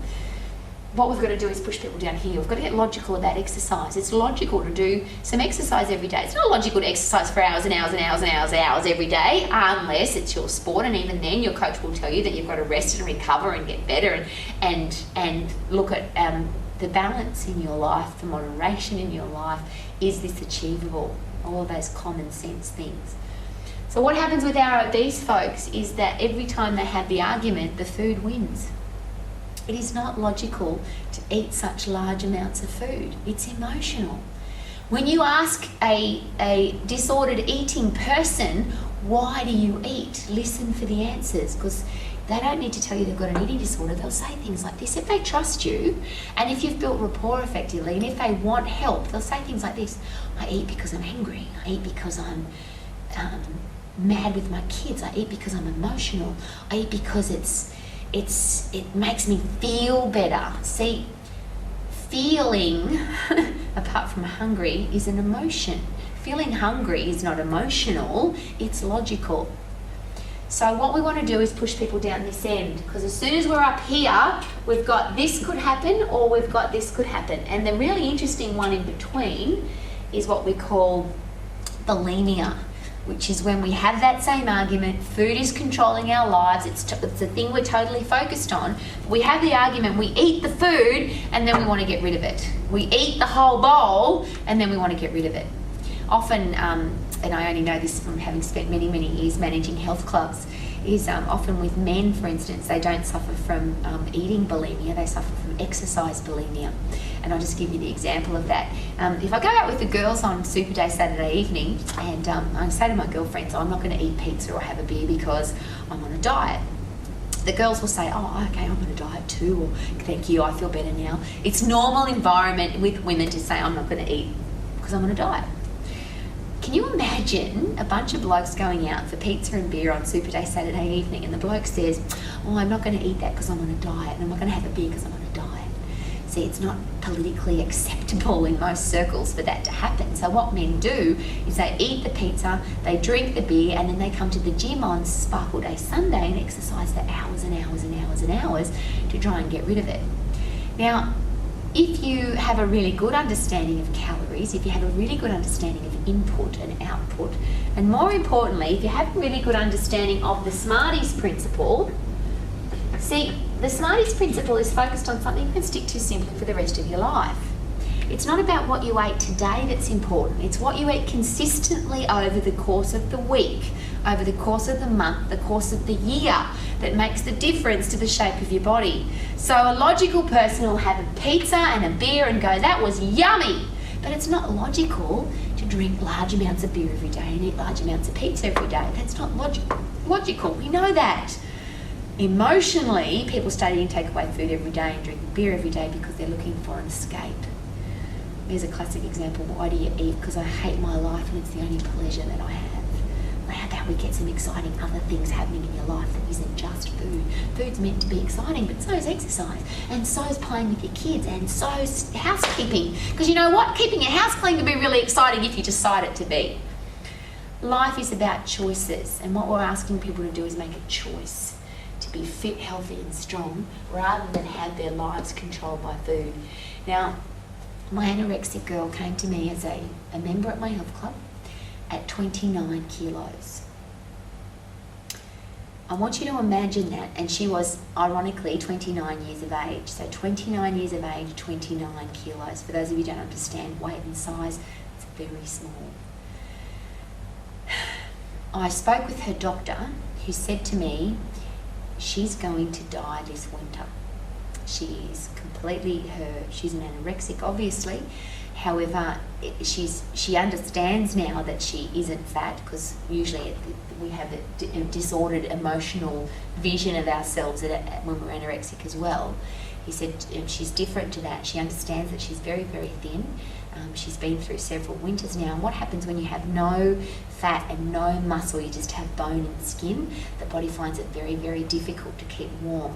What we've got to do is push people down here. We've got to get logical about exercise. It's logical to do some exercise every day. It's not logical to exercise for hours and hours and hours and hours and hours every day unless it's your sport, and even then your coach will tell you that you've got to rest and recover and get better and look at the balance in your life, the moderation in your life. Is this achievable? All of those common sense things. So what happens with our obese folks is that every time they have the argument, the food wins. It is not logical to eat such large amounts of food. It's emotional. When you ask a disordered eating person, why do you eat? Listen for the answers, because they don't need to tell you they've got an eating disorder. They'll say things like this. If they trust you, and if you've built rapport effectively, and if they want help, they'll say things like this. I eat because I'm angry. I eat because I'm mad with my kids. I eat because I'm emotional. I eat because it makes me feel better. See, feeling, apart from hungry, is an emotion. Feeling hungry is not emotional, it's logical. So what we want to do is push people down this end, because as soon as we're up here, we've got this could happen or we've got this could happen. And the really interesting one in between is what we call bulimia, which is when we have that same argument, food is controlling our lives, it's the thing we're totally focused on. We have the argument, we eat the food and then we want to get rid of it. We eat the whole bowl and then we want to get rid of it. Often, and I only know this from having spent many, many years managing health clubs, is often with men, for instance, they don't suffer from eating bulimia, they suffer from exercise bulimia. And I'll just give you the example of that. If I go out with the girls on Super Day Saturday evening and I say to my girlfriends, I'm not going to eat pizza or have a beer because I'm on a diet. The girls will say, oh, okay, I'm on a diet too, or thank you, I feel better now. It's normal environment with women to say, I'm not going to eat because I'm on a diet. Can you imagine a bunch of blokes going out for pizza and beer on Super Day Saturday evening and the bloke says, oh, I'm not going to eat that because I'm on a diet, and I'm not going to have a beer because I'm on a diet. See, it's not politically acceptable in most circles for that to happen. So what men do is they eat the pizza, they drink the beer, and then they come to the gym on Sparkle Day Sunday and exercise for hours and hours and hours and hours to try and get rid of it. Now, if you have a really good understanding of calories, if you have a really good understanding of input and output, and more importantly, if you have a really good understanding of the Smarties principle, see, the Smarties principle is focused on something you can stick to simply for the rest of your life. It's not about what you ate today that's important, it's what you eat consistently over the course of the week, over the course of the month, the course of the year, that makes the difference to the shape of your body. So a logical person will have a pizza and a beer and go, that was yummy. But it's not logical to drink large amounts of beer every day and eat large amounts of pizza every day. That's not logical. We know that. Emotionally, people starting to take away food every day and drinking beer every day because they're looking for an escape. Here's a classic example. Why do you eat? Because I hate my life and it's the only pleasure that I have. Well, how about we get some exciting other things happening in your life that isn't just food? Food's meant to be exciting, but so is exercise, and so is playing with your kids, and so is housekeeping. Because you know what? Keeping your house clean can be really exciting if you decide it to be. Life is about choices, and what we're asking people to do is make a choice to be fit, healthy and strong rather than have their lives controlled by food. Now, my anorexic girl came to me as a member at my health club at 29 kilos. I want you to imagine that, and she was ironically 29 years of age. So 29 years of age, 29 kilos. For those of you who don't understand weight and size, it's very small. I spoke with her doctor, who said to me, she's going to die this winter. She's an anorexic, obviously. However, she understands now that she isn't fat, because usually we have a disordered emotional vision of ourselves when we're anorexic as well. He said she's different to that. She understands that she's very, very thin. She's been through several winters now. And what happens when you have no fat and no muscle, you just have bone and skin, the body finds it very, very difficult to keep warm.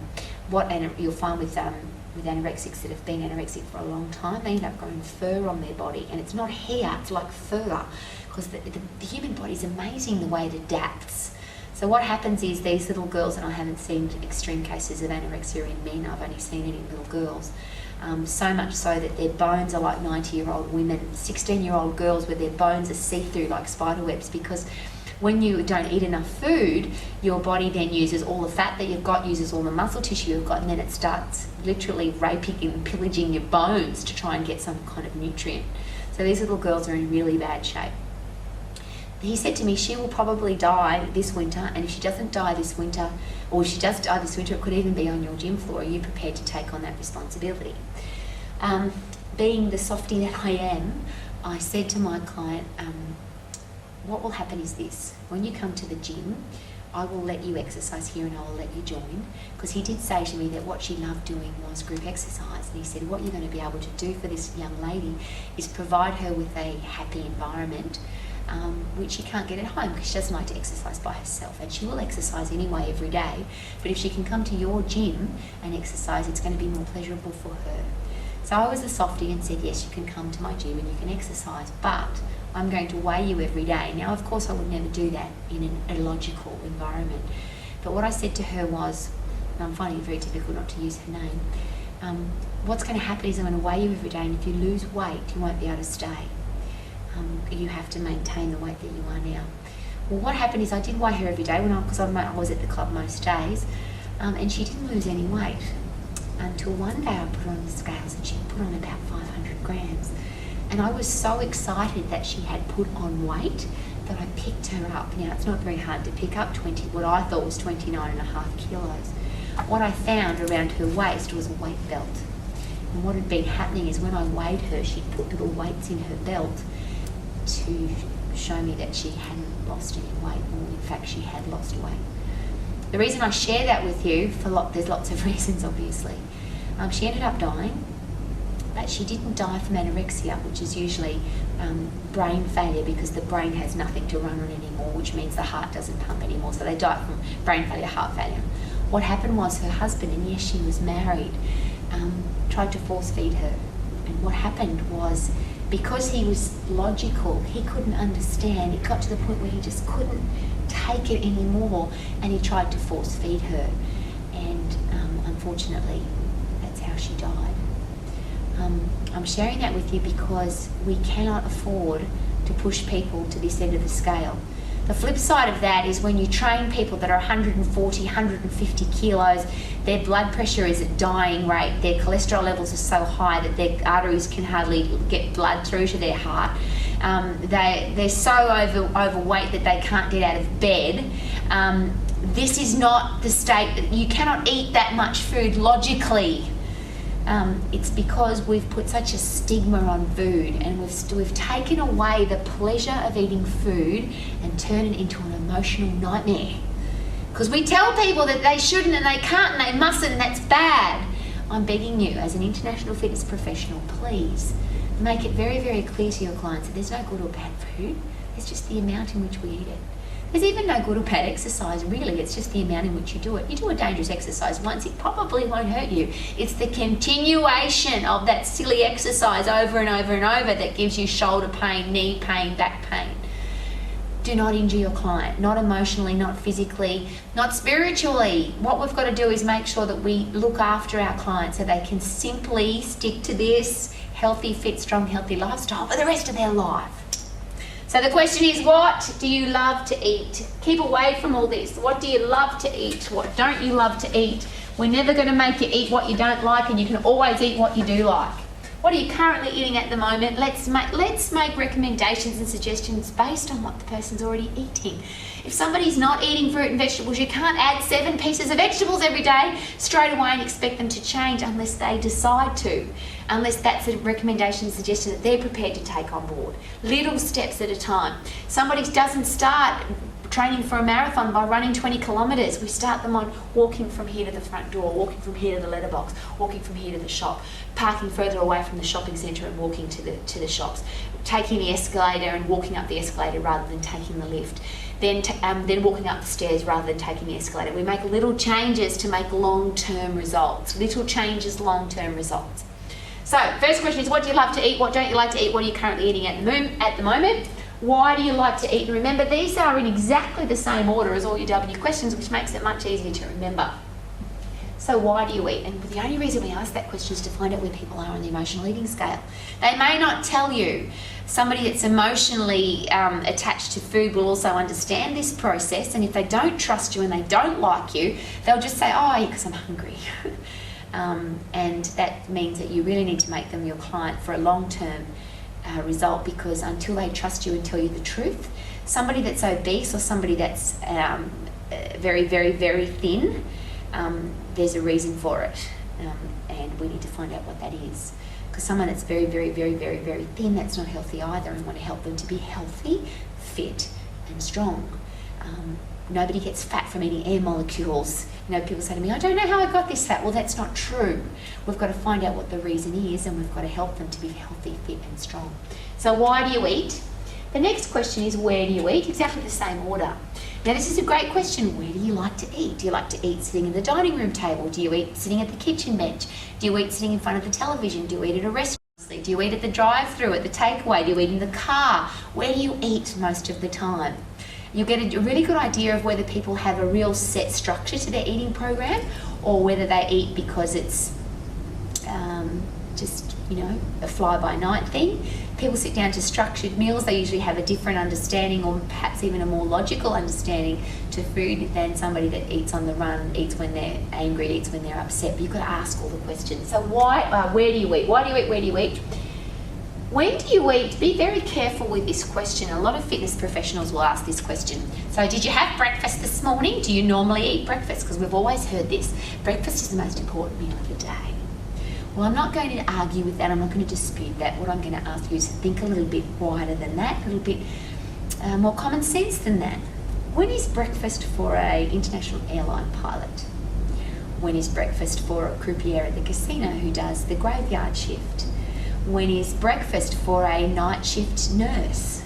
And you'll find with anorexics that have been anorexic for a long time, they end up growing fur on their body, and it's not hair, it's like fur, because the human body is amazing the way it adapts. So what happens is these little girls, and I haven't seen extreme cases of anorexia in men, I've only seen it in little girls, so much so that their bones are like 90-year-old women, 16-year-old girls where their bones are see-through like spider webs, because when you don't eat enough food, your body then uses all the fat that you've got, uses all the muscle tissue you've got, and then it starts literally raping and pillaging your bones to try and get some kind of nutrient. So these little girls are in really bad shape. He said to me, she will probably die this winter, and if she doesn't die this winter, or if she does die this winter, it could even be on your gym floor. Are you prepared to take on that responsibility? Being the softie that I am, I said to my client, what will happen is this: when you come to the gym, I will let you exercise here and I will let you join, because he did say to me that what she loved doing was group exercise, and he said what you're going to be able to do for this young lady is provide her with a happy environment, which she can't get at home because she doesn't like to exercise by herself, and she will exercise anyway every day, but if she can come to your gym and exercise, it's going to be more pleasurable for her. So I was a softie and said, yes, you can come to my gym and you can exercise, but I'm going to weigh you every day. Now, of course, I would never do that in an illogical environment. But what I said to her was, and I'm finding it very difficult not to use her name, what's going to happen is I'm going to weigh you every day, and if you lose weight, you won't be able to stay. You have to maintain the weight that you are now. Well, what happened is I did weigh her every day because I was at the club most days, and she didn't lose any weight until one day I put her on the scales and she put on about 500 grams. And I was so excited that she had put on weight that I picked her up. Now, it's not very hard to pick up what I thought was 29.5 kilos. What I found around her waist was a weight belt. And what had been happening is when I weighed her, she'd put little weights in her belt to show me that she hadn't lost any weight, or in fact she had lost weight. The reason I share that with you, there's lots of reasons obviously. She ended up dying, but she didn't die from anorexia, which is usually brain failure, because the brain has nothing to run on anymore, which means the heart doesn't pump anymore, so they die from brain failure, heart failure. What happened was her husband, and yes, she was married, tried to force feed her, and what happened was, because he was logical, he couldn't understand. It got to the point where he just couldn't take it anymore, and he tried to force feed her, and unfortunately that's how she died. I'm sharing that with you because we cannot afford to push people to this end of the scale. The flip side of that is when you train people that are 140, 150 kilos, their blood pressure is at dying rate, their cholesterol levels are so high that their arteries can hardly get blood through to their heart, They're so overweight that they can't get out of bed. This is not the state that you cannot eat that much food logically. It's because we've put such a stigma on food, and we've taken away the pleasure of eating food and turned it into an emotional nightmare. Because we tell people that they shouldn't and they can't and they mustn't, and that's bad. I'm begging you, as an international fitness professional, please make it very, very clear to your clients that there's no good or bad food. It's just the amount in which we eat it. There's even no good or bad exercise, really. It's just the amount in which you do it. You do a dangerous exercise once, it probably won't hurt you. It's the continuation of that silly exercise over and over and over that gives you shoulder pain, knee pain, back pain. Do not injure your client, not emotionally, not physically, not spiritually. What we've got to do is make sure that we look after our clients so they can simply stick to this healthy, fit, strong, healthy lifestyle for the rest of their life. So the question is, what do you love to eat? Keep away from all this. What do you love to eat? What don't you love to eat? We're never going to make you eat what you don't like, and you can always eat what you do like. What are you currently eating at the moment? Let's make recommendations and suggestions based on what the person's already eating. If somebody's not eating fruit and vegetables, you can't add 7 pieces of vegetables every day straight away and expect them to change unless they decide to, unless that's a recommendation and suggestion that they're prepared to take on board. Little steps at a time. Somebody doesn't start training for a marathon by running 20 kilometres. We start them on walking from here to the front door, walking from here to the letterbox, walking from here to the shop, parking further away from the shopping centre and walking to the shops, taking the escalator and walking up the escalator rather than taking the lift, then walking up the stairs rather than taking the escalator. We make little changes to make long-term results. Little changes, long-term results. So, first question is, what do you love to eat? What don't you like to eat? What are you currently eating at the moment? Why do you like to eat? And remember, these are in exactly the same order as all your W questions, which makes it much easier to remember. So why do you eat? And the only reason we ask that question is to find out where people are on the emotional eating scale. They may not tell you. Somebody that's emotionally attached to food will also understand this process, and if they don't trust you and they don't like you, they'll just say, oh, because I'm hungry. And that means that you really need to make them your client for a long-term result, because until they trust you and tell you the truth, somebody that's obese or somebody that's very, very, very thin, there's a reason for it, and we need to find out what that is. Because someone that's very, very, very, very, very thin, that's not healthy either, and want to help them to be healthy, fit and strong. Nobody gets fat from eating air molecules. You know, people say to me, I don't know how I got this fat. Well, that's not true. We've got to find out what the reason is, and we've got to help them to be healthy, fit and strong. So why do you eat? The next question is, where do you eat? Exactly the same order. Now, this is a great question. Where do you like to eat? Do you like to eat sitting at the dining room table? Do you eat sitting at the kitchen bench? Do you eat sitting in front of the television? Do you eat at a restaurant? Do you eat at the drive-through, at the takeaway? Do you eat in the car? Where do you eat most of the time? You'll get a really good idea of whether people have a real set structure to their eating program, or whether they eat because it's just, you know, a fly-by-night thing. People sit down to structured meals. They usually have a different understanding, or perhaps even a more logical understanding to food than somebody that eats on the run, eats when they're angry, eats when they're upset. But you've got to ask all the questions. So where do you eat? Why do you eat? Where do you eat? When do you eat? Be very careful with this question. A lot of fitness professionals will ask this question. So, did you have breakfast this morning? Do you normally eat breakfast? Because we've always heard this. Breakfast is the most important meal of the day. Well, I'm not going to argue with that. I'm not going to dispute that. What I'm going to ask you is to think a little bit wider than that, a little bit more common sense than that. When is breakfast for an international airline pilot? When is breakfast for a croupier at the casino who does the graveyard shift? When is breakfast for a night shift nurse?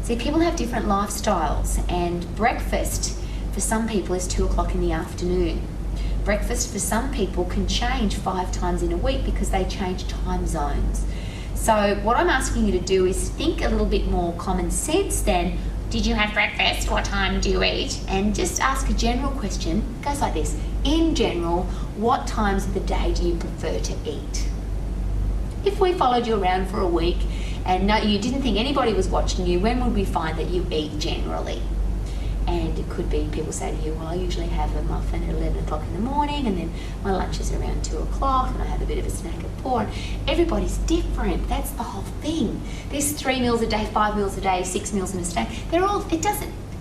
See, people have different lifestyles, and breakfast for some people is 2 o'clock in the afternoon. Breakfast for some people can change 5 times in a week because they change time zones. So what I'm asking you to do is think a little bit more common sense than, did you have breakfast? What time do you eat? And just ask a general question. It goes like this. In general, what times of the day do you prefer to eat? If we followed you around for a week and you didn't think anybody was watching you, when would we find that you eat generally? And it could be people say to you, well, I usually have a muffin at 11 o'clock in the morning, and then my lunch is around 2 o'clock, and I have a bit of a snack at 4. Everybody's different. That's the whole thing. There's 3 meals a day, 5 meals a day, 6 meals in a day.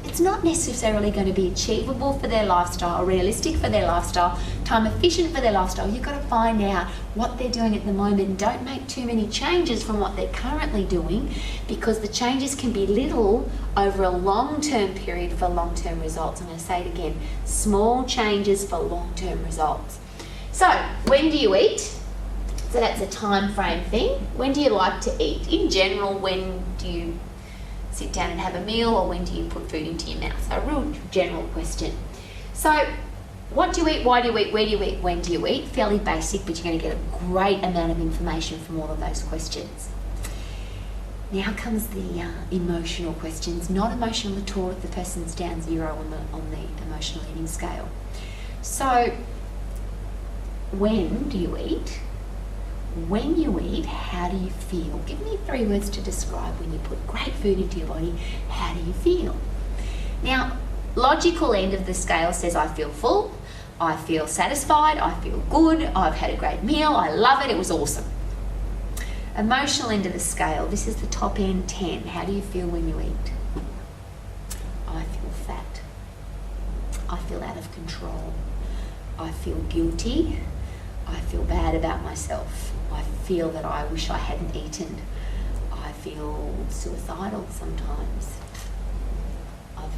It's not necessarily going to be achievable for their lifestyle, realistic for their lifestyle, time efficient for their lifestyle. You've got to find out what they're doing at the moment. Don't make too many changes from what they're currently doing, because the changes can be little over a long-term period for long-term results. I'm going to say it again, small changes for long-term results. So, when do you eat? So that's a time frame thing. When do you like to eat? In general, when do you sit down and have a meal, or when do you put food into your mouth? So a real general question. So what do you eat, why do you eat, where do you eat, when do you eat? Fairly basic, but you're going to get a great amount of information from all of those questions. Now comes the emotional questions. Not emotional at all if the person's down 0 on the emotional eating scale. So when do you eat? When you eat, how do you feel? Give me 3 words to describe when you put great food into your body. How do you feel? Now, logical end of the scale says I feel full, I feel satisfied, I feel good, I've had a great meal, I love it, it was awesome. Emotional end of the scale, this is the top end 10. How do you feel when you eat? I feel fat. I feel out of control. I feel guilty. I feel bad about myself. I feel that I wish I hadn't eaten. I feel suicidal sometimes. I've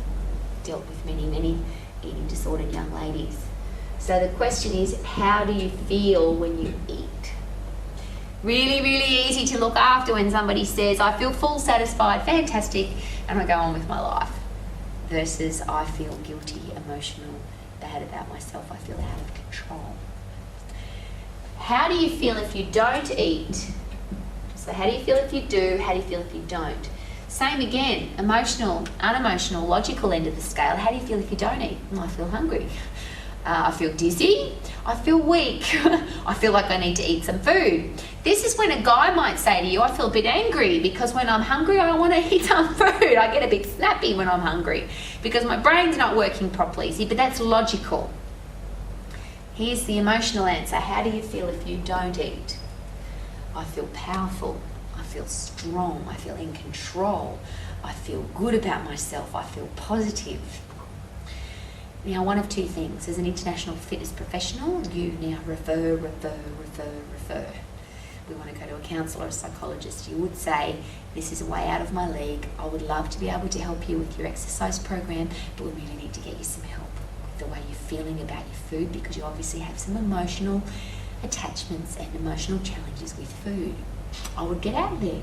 dealt with many eating disordered young ladies. So the question is, how do you feel when you eat? Really, really easy to look after when somebody says, I feel full, satisfied, fantastic, and I go on with my life. Versus, I feel guilty, emotional, bad about myself, I feel out of control. How do you feel if you don't eat? So how do you feel if you do? How do you feel if you don't? Same again, emotional, unemotional, logical end of the scale. How do you feel if you don't eat? I feel hungry. I feel dizzy. I feel weak. I feel like I need to eat some food. This is when a guy might say to you, I feel a bit angry because when I'm hungry, I want to eat some food. I get a bit snappy when I'm hungry because my brain's not working properly. See, but that's logical. Here's the emotional answer. How do you feel if you don't eat? I feel powerful. I feel strong. I feel in control. I feel good about myself. I feel positive. Now, one of 2 things. As an international fitness professional, you now refer. We want to go to a counsellor or a psychologist. You would say, this is way out of my league. I would love to be able to help you with your exercise program, but we really need to get you some help. The way you're feeling about your food, because you obviously have some emotional attachments and emotional challenges with food. I would get out there.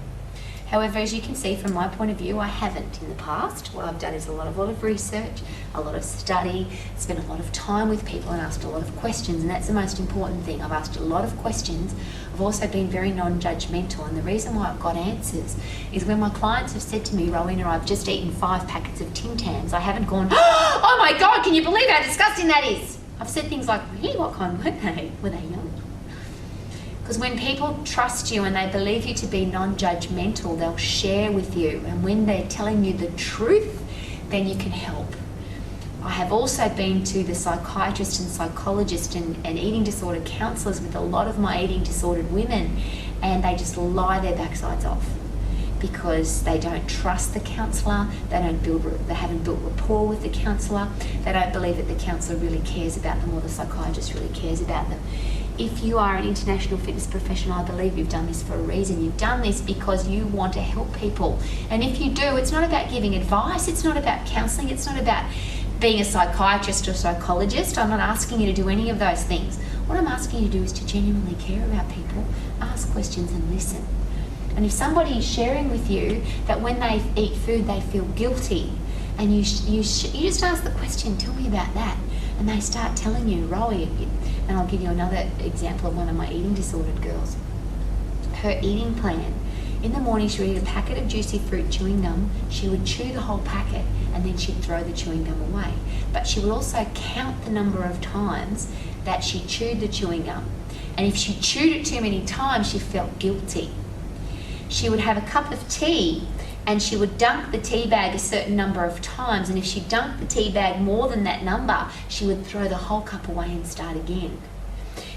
However, as you can see from my point of view, I haven't in the past. What I've done is a lot of research, a lot of study, spent a lot of time with people and asked a lot of questions, and that's the most important thing. I've asked a lot of questions. I've also been very non-judgmental, and the reason why I've got answers is when my clients have said to me, Rowena, I've just eaten 5 packets of Tim Tams, I haven't gone, oh my God, can you believe how disgusting that is? I've said things like, really, what kind were they? Were they young? Because when people trust you and they believe you to be non-judgmental, they'll share with you. And when they're telling you the truth, then you can help. I have also been to the psychiatrist and psychologist and eating disorder counsellors with a lot of my eating disordered women, and they just lie their backsides off because they don't trust the counsellor, they haven't built rapport with the counsellor, they don't believe that the counsellor really cares about them or the psychiatrist really cares about them. If you are an international fitness professional, I believe you've done this for a reason. You've done this because you want to help people. And if you do, it's not about giving advice, it's not about counselling, it's not about being a psychiatrist or psychologist. I'm not asking you to do any of those things. What I'm asking you to do is to genuinely care about people, ask questions and listen. And if somebody is sharing with you that when they eat food they feel guilty, and you just ask the question, tell me about that, and they start telling you, Rowie, and I'll give you another example of one of my eating disordered girls. Her eating plan, in the morning she would eat a packet of juicy fruit chewing gum, she would chew the whole packet and then she'd throw the chewing gum away. But she would also count the number of times that she chewed the chewing gum. And if she chewed it too many times, she felt guilty. She would have a cup of tea and she would dunk the tea bag a certain number of times, and if she dunked the tea bag more than that number, she would throw the whole cup away and start again.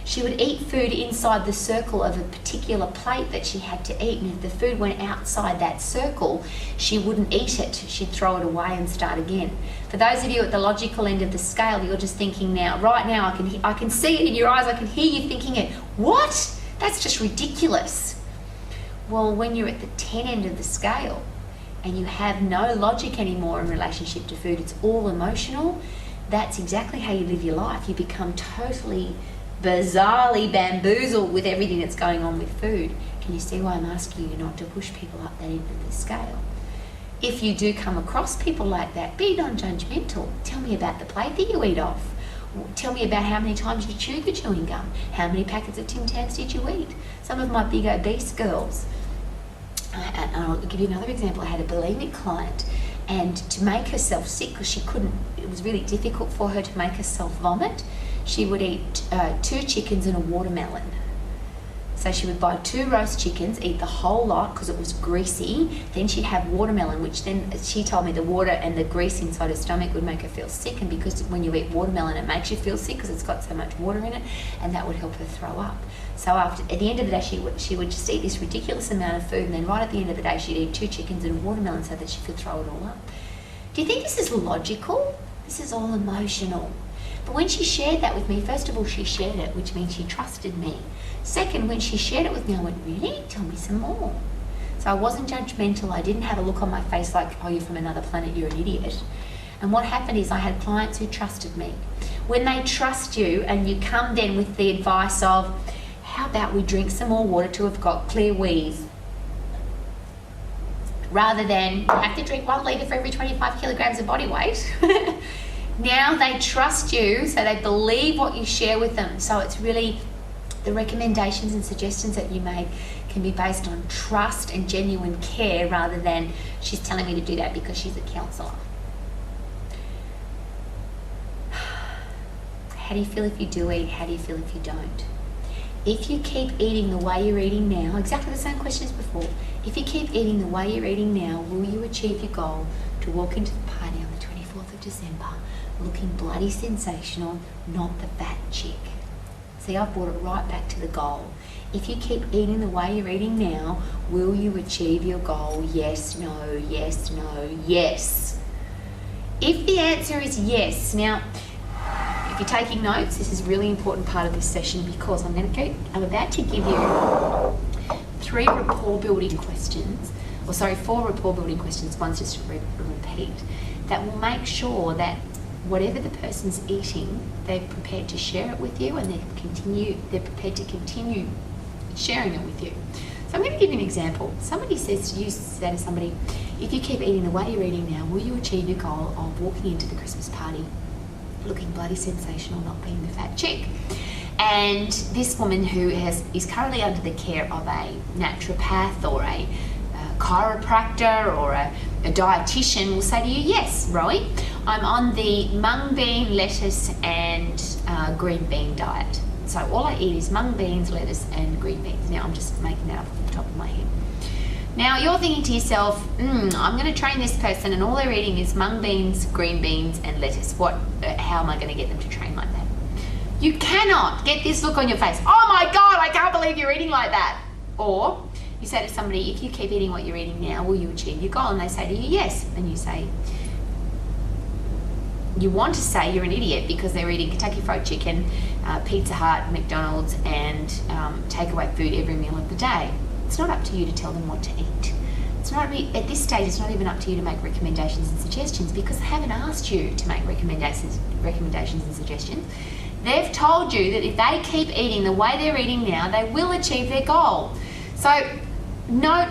She would eat food inside the circle of a particular plate that she had to eat, and if the food went outside that circle, she wouldn't eat it. She'd throw it away and start again. For those of you at the logical end of the scale, you're just thinking now, right now, I can see it in your eyes, I can hear you thinking it. What? That's just ridiculous. Well, when you're at the 10 end of the scale and you have no logic anymore in relationship to food, it's all emotional, that's exactly how you live your life. You become totally bizarrely bamboozled with everything that's going on with food. Can you see why I'm asking you not to push people up that end of the scale? If you do come across people like that, be non-judgmental. Tell me about the plate that you eat off. Tell me about how many times you chewed the chewing gum. How many packets of Tim Tams did you eat? Some of my big obese girls, and I'll give you another example. I had a bulimic client, and to make herself sick, because she couldn't, it was really difficult for her to make herself vomit, she would eat 2 chickens and a watermelon. So she would buy 2 roast chickens, eat the whole lot because it was greasy. Then she'd have watermelon, which then she told me the water and the grease inside her stomach would make her feel sick. And because when you eat watermelon, it makes you feel sick because it's got so much water in it, and that would help her throw up. So at the end of the day, she would just eat this ridiculous amount of food, and then right at the end of the day, she'd eat 2 chickens and a watermelon so that she could throw it all up. Do you think this is logical? This is all emotional. But when she shared that with me, first of all, she shared it, which means she trusted me. Second, when she shared it with me, I went, really? Tell me some more. So I wasn't judgmental. I didn't have a look on my face like, oh, you're from another planet, you're an idiot. And what happened is I had clients who trusted me. When they trust you and you come then with the advice of, how about we drink some more water to have got clear wheeze? Rather than, you have to drink 1 litre for every 25 kilograms of body weight. Now they trust you, so they believe what you share with them. So it's really, the recommendations and suggestions that you make can be based on trust and genuine care, rather than she's telling me to do that because she's a counsellor. How do you feel if you do eat? How do you feel if you don't? If you keep eating the way you're eating now, exactly the same question as before, if you keep eating the way you're eating now, will you achieve your goal to walk into the party on the 24th of December looking bloody sensational, not the fat chick? See, I've brought it right back to the goal. If you keep eating the way you're eating now, will you achieve your goal? Yes, no, yes, no, yes. If the answer is yes, now, if you're taking notes, this is a really important part of this session, because I'm about to give you 4 rapport building questions, one's just a repeat, that will make sure that whatever the person's eating, they're prepared to share it with you, and they're prepared to continue sharing it with you. So I'm going to give you an example. Somebody says, you say to somebody, if you keep eating the way you're eating now, will you achieve your goal of walking into the Christmas party looking bloody sensational, not being the fat chick? And this woman who is currently under the care of a naturopath or a chiropractor or a dietitian will say to you, yes, Rowie, I'm on the mung bean, lettuce and green bean diet. So all I eat is mung beans, lettuce and green beans. Now I'm just making that up off the top of my head. Now you're thinking to yourself, I'm going to train this person and all they're eating is mung beans, green beans and lettuce. How am I going to get them to train like that? You cannot get this look on your face. Oh my God, I can't believe you're eating like that. Or you say to somebody, if you keep eating what you're eating now, will you achieve your goal? And they say to you, yes. And you say, you want to say you're an idiot because they're eating Kentucky Fried Chicken, Pizza Hut, McDonald's and takeaway food every meal of the day. It's not up to you to tell them what to eat. At this stage, it's not even up to you to make recommendations and suggestions, because they haven't asked you to make recommendations and suggestions. They've told you that if they keep eating the way they're eating now, they will achieve their goal. So no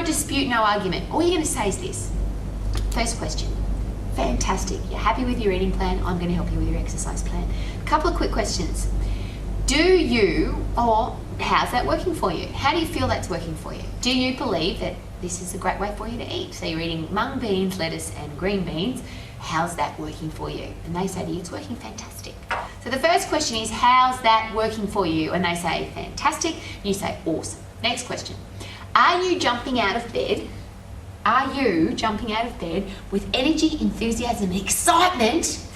dispute, no argument. All you're going to say is this. First question. Fantastic. You're happy with your eating plan. I'm going to help you with your exercise plan. A couple of quick questions. How's that working for you? How do you feel that's working for you? Do you believe that this is a great way for you to eat? So you're eating mung beans, lettuce and green beans. How's that working for you? And they say to you, it's working fantastic. So the first question is, how's that working for you? And they say, fantastic. And you say, awesome. Next question. Are you jumping out of bed Are you jumping out of bed with energy, enthusiasm, and excitement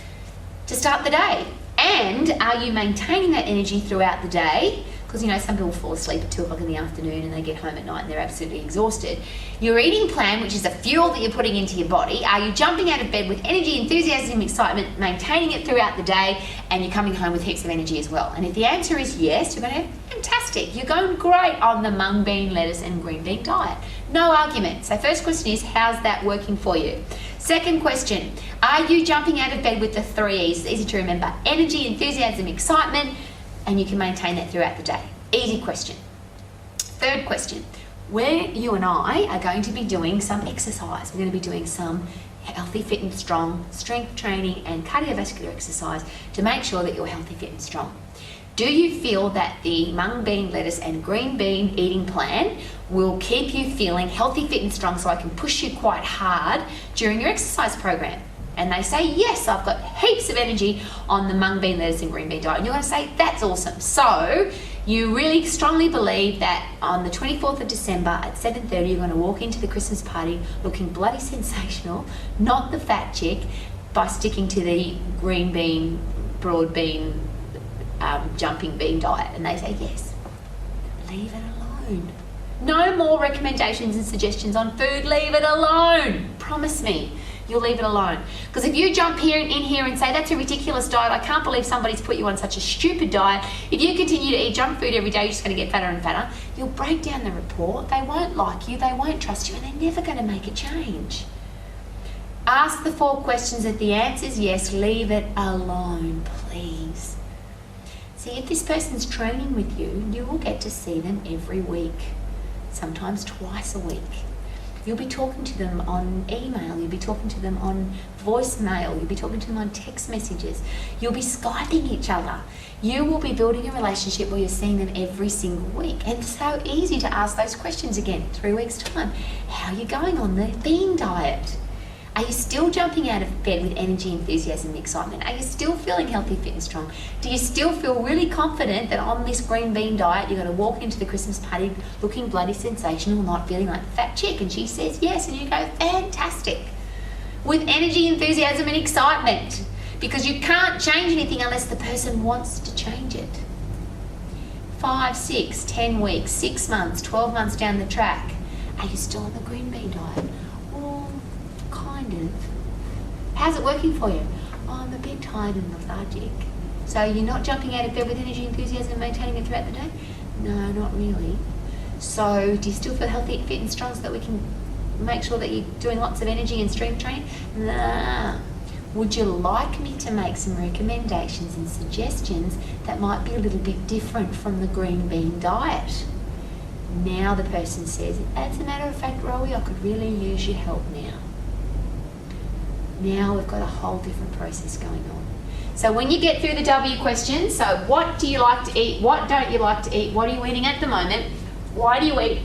to start the day? And are you maintaining that energy throughout the day? Because, you know, some people fall asleep at 2 o'clock in the afternoon and they get home at night and they're absolutely exhausted. Your eating plan, which is the fuel that you're putting into your body, are you jumping out of bed with energy, enthusiasm, excitement, maintaining it throughout the day, and you're coming home with heaps of energy as well? And if the answer is yes, you're going to have fantastic. You're going great on the mung bean, lettuce, and green bean diet. No argument. So first question is, how's that working for you? Second question, are you jumping out of bed with the 3 E's? It's easy to remember. Energy, enthusiasm, excitement, and you can maintain that throughout the day. Easy question. Third question, where you and I are going to be doing some exercise. We're going to be doing some healthy, fit and strong strength training and cardiovascular exercise to make sure that you're healthy, fit and strong. Do you feel that the mung bean, lettuce and green bean eating plan will keep you feeling healthy, fit and strong so I can push you quite hard during your exercise program? And they say, yes, I've got heaps of energy on the mung bean, lettuce and green bean diet. And you're going to say, that's awesome. So you really strongly believe that on the 24th of December at 7:30, you're going to walk into the Christmas party looking bloody sensational, not the fat chick, by sticking to the green bean, broad bean, jumping bean diet. And they say, yes, leave it alone. No more recommendations and suggestions on food, leave it alone. Promise me. You'll leave it alone. Because if you jump in here and say, that's a ridiculous diet, I can't believe somebody's put you on such a stupid diet, if you continue to eat junk food every day, you're just going to get fatter and fatter, you'll break down the report, they won't like you, they won't trust you, and they're never going to make a change. Ask the 4 questions. If the answer is yes, leave it alone, please. See, if this person's training with you, you will get to see them every week, sometimes twice a week. You'll be talking to them on email, you'll be talking to them on voicemail, you'll be talking to them on text messages, you'll be Skyping each other. You will be building a relationship where you're seeing them every single week. And it's so easy to ask those questions again, 3 weeks' time. How are you going on the bean diet? Are you still jumping out of bed with energy, enthusiasm, and excitement? Are you still feeling healthy, fit and strong? Do you still feel really confident that on this green bean diet you're going to walk into the Christmas party looking bloody sensational, not feeling like a fat chick? And she says yes, and you go, fantastic. With energy, enthusiasm and excitement. Because you can't change anything unless the person wants to change it. 5, 6, 10 weeks, 6 months, 12 months down the track. Are you still on the green bean diet? How's it working for you? Oh, I'm a bit tired and lethargic. So you're not jumping out of bed with energy, enthusiasm and maintaining it throughout the day? No, not really. So do you still feel healthy, fit and strong so that we can make sure that you're doing lots of energy and strength training? Nah. Would you like me to make some recommendations and suggestions that might be a little bit different from the green bean diet? Now the person says, as a matter of fact, Rowie, I could really use your help now. Now we've got a whole different process going on. So when you get through the W questions, so what do you like to eat? What don't you like to eat? What are you eating at the moment? Why do you eat?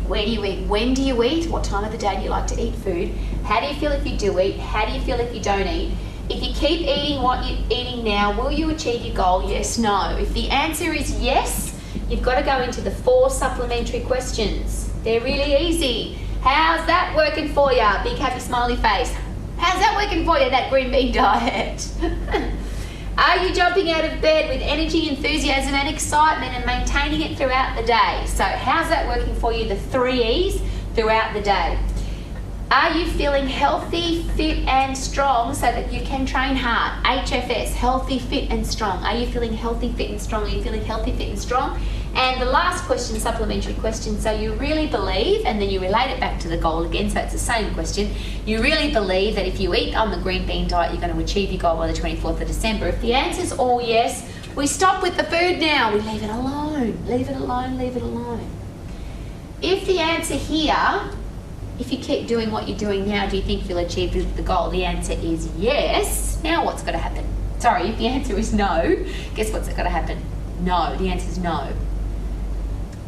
Where do you eat? When do you eat? What time of the day do you like to eat food? How do you feel if you do eat? How do you feel if you don't eat? If you keep eating what you're eating now, will you achieve your goal? Yes, no. If the answer is yes, you've got to go into the 4 supplementary questions. They're really easy. How's that working for you? Big happy smiley face. How's that working for you, that green bean diet? Are you jumping out of bed with energy, enthusiasm and excitement and maintaining it throughout the day? So how's that working for you, the 3 E's throughout the day? Are you feeling healthy, fit and strong so that you can train hard? HFS, healthy, fit and strong. Are you feeling healthy, fit and strong? Are you feeling healthy, fit and strong? And the last question, supplementary question, so you really believe, and then you relate it back to the goal again, so it's the same question, you really believe that if you eat on the green bean diet, you're going to achieve your goal by the 24th of December. If the answer's all yes, we stop with the food now. We leave it alone, leave it alone, leave it alone. If the answer here, if you keep doing what you're doing now, do you think you'll achieve the goal? The answer is yes. Now what's got to happen? Sorry, if the answer is no, guess what's got to happen? No, the answer is no.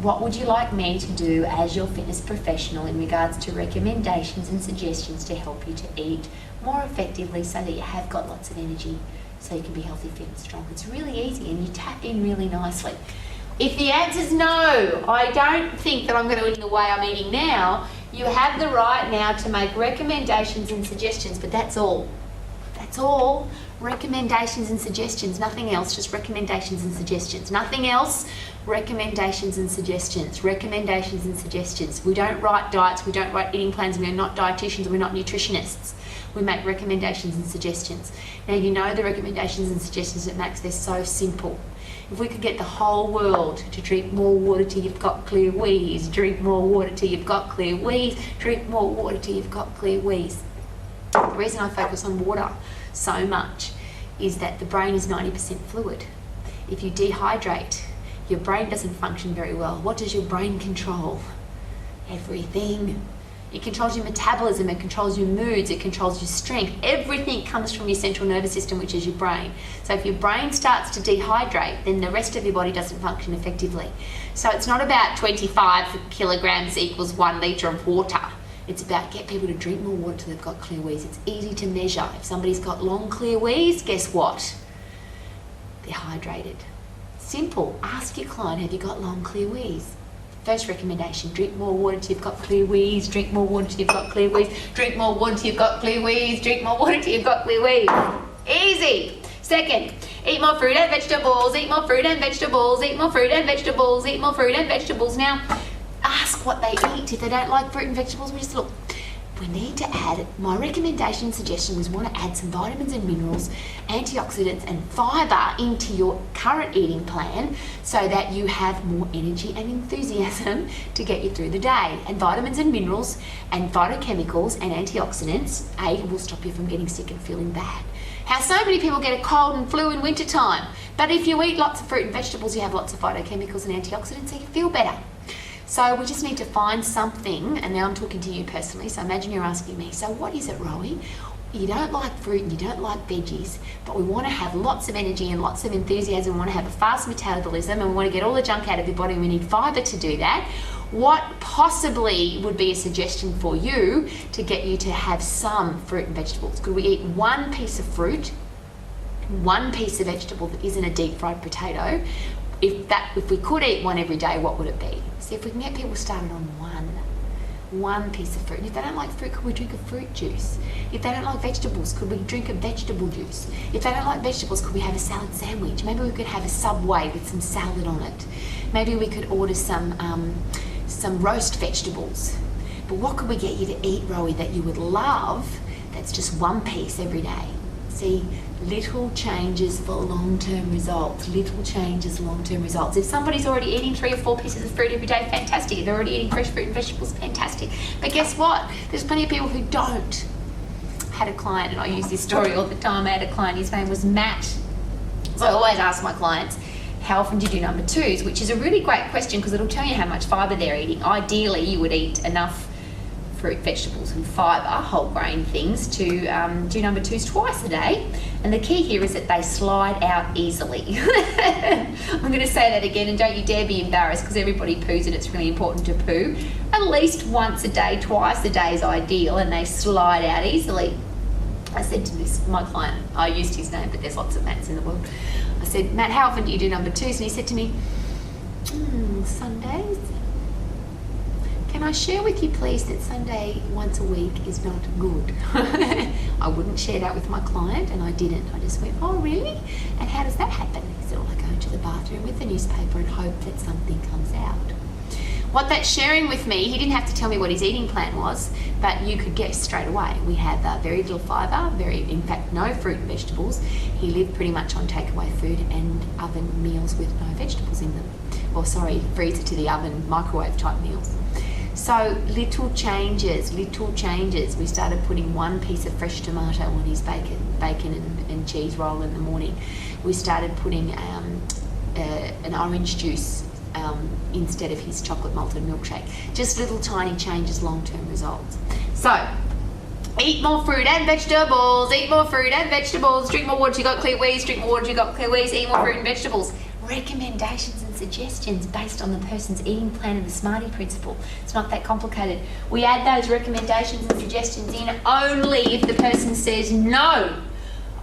What would you like me to do as your fitness professional in regards to recommendations and suggestions to help you to eat more effectively so that you have got lots of energy so you can be healthy, fit and strong? It's really easy and you tap in really nicely. If the answer is no, I don't think that I'm going to eat the way I'm eating now, You have the right now to make recommendations and suggestions, but that's all. That's all. Recommendations and suggestions, nothing else, just recommendations and suggestions. Nothing else, recommendations and suggestions. Recommendations and suggestions. We don't write diets, we don't write eating plans, we're not dietitians, we're not nutritionists. We make recommendations and suggestions. Now you know the recommendations and suggestions it makes, they're so simple. If we could get the whole world to drink more water till you've got clear wheeze, drink more water till you've got clear wheeze, drink more water till you've got clear wheeze. The reason I focus on water so much is that the brain is 90% fluid. If you dehydrate, your brain doesn't function very well. What does your brain control? Everything. It controls your metabolism, it controls your moods, it controls your strength. Everything comes from your central nervous system, which is your brain. So if your brain starts to dehydrate, then the rest of your body doesn't function effectively. So it's not about 25 kilograms equals 1 litre of water. It's about get people to drink more water till they've got clear wheeze. It's easy to measure. If somebody's got long clear wheeze, guess what? They're hydrated. Simple. Ask your client, have you got long clear wheeze? First recommendation, drink more water till you've got clear wheeze, drink more water till you've got clear wheeze, drink more water till you've got clear wheeze, drink more water till you've got clear wheeze. Easy. Second, eat more fruit and vegetables, eat more fruit and vegetables, eat more fruit and vegetables, eat more fruit and vegetables. Now, ask what they eat. If they don't like fruit and vegetables, we just look, we need to add, my recommendation suggestion was want to add some vitamins and minerals, antioxidants and fibre into your current eating plan so that you have more energy and enthusiasm to get you through the day. And vitamins and minerals and phytochemicals and antioxidants, will stop you from getting sick and feeling bad. How so many people get a cold and flu in winter time, but if you eat lots of fruit and vegetables, you have lots of phytochemicals and antioxidants so you feel better. So we just need to find something, and now I'm talking to you personally, so imagine you're asking me, so what is it, Rowie? You don't like fruit and you don't like veggies, but we want to have lots of energy and lots of enthusiasm, we want to have a fast metabolism and we want to get all the junk out of your body and we need fibre to do that. What possibly would be a suggestion for you to get you to have some fruit and vegetables? Could we eat one piece of fruit, one piece of vegetable that isn't a deep fried potato? If we could eat one every day, what would it be? See if we can get people started on one piece of fruit. And if they don't like fruit, could we drink a fruit juice? If they don't like vegetables, could we drink a vegetable juice? If they don't like vegetables, could we have a salad sandwich? Maybe we could have a Subway with some salad on it. Maybe we could order some roast vegetables. But what could we get you to eat, Rowie, that you would love that's just one piece every day? See, little changes for long-term results. Little changes, long-term results. If somebody's already eating 3 or 4 pieces of fruit every day, fantastic. If they're already eating fresh fruit and vegetables, fantastic. But guess what? There's plenty of people who don't. I had a client, and I use this story all the time. I had a client, his name was Matt. So I always ask my clients, how often do you do number 2s? Which is a really great question because it'll tell you how much fibre they're eating. Ideally, you would eat enough fruit, vegetables and fibre, whole grain things, to do number 2s twice a day. And the key here is that they slide out easily. I'm going to say that again, and don't you dare be embarrassed because everybody poos and it's really important to poo. At least once a day, twice a day is ideal, and they slide out easily. I said to my client, I used his name, but there's lots of Matts in the world. I said, Matt, how often do you do number 2s? And he said to me, Sundays. Can I share with you please that Sunday once a week is not good? I wouldn't share that with my client, and I didn't. I just went, oh really? And how does that happen? He said, well, I go into the bathroom with the newspaper and hope that something comes out. What that's sharing with me, he didn't have to tell me what his eating plan was, but you could guess straight away. We have very little fibre, in fact no fruit and vegetables. He lived pretty much on takeaway food and oven meals with no vegetables in them. Well, sorry, freezer to the oven, microwave type meals. So little changes. We started putting one piece of fresh tomato on his bacon and cheese roll in the morning. We started putting an orange juice instead of his chocolate malted milkshake. Just little tiny changes, long-term results. So eat more fruit and vegetables, eat more fruit and vegetables, drink more water till you got clear wheeze, drink more water till you got clear wheeze, eat more fruit and vegetables. Recommendations and suggestions based on the person's eating plan and the SMARTY principle. It's not that complicated. We add those recommendations and suggestions in only if the person says, no,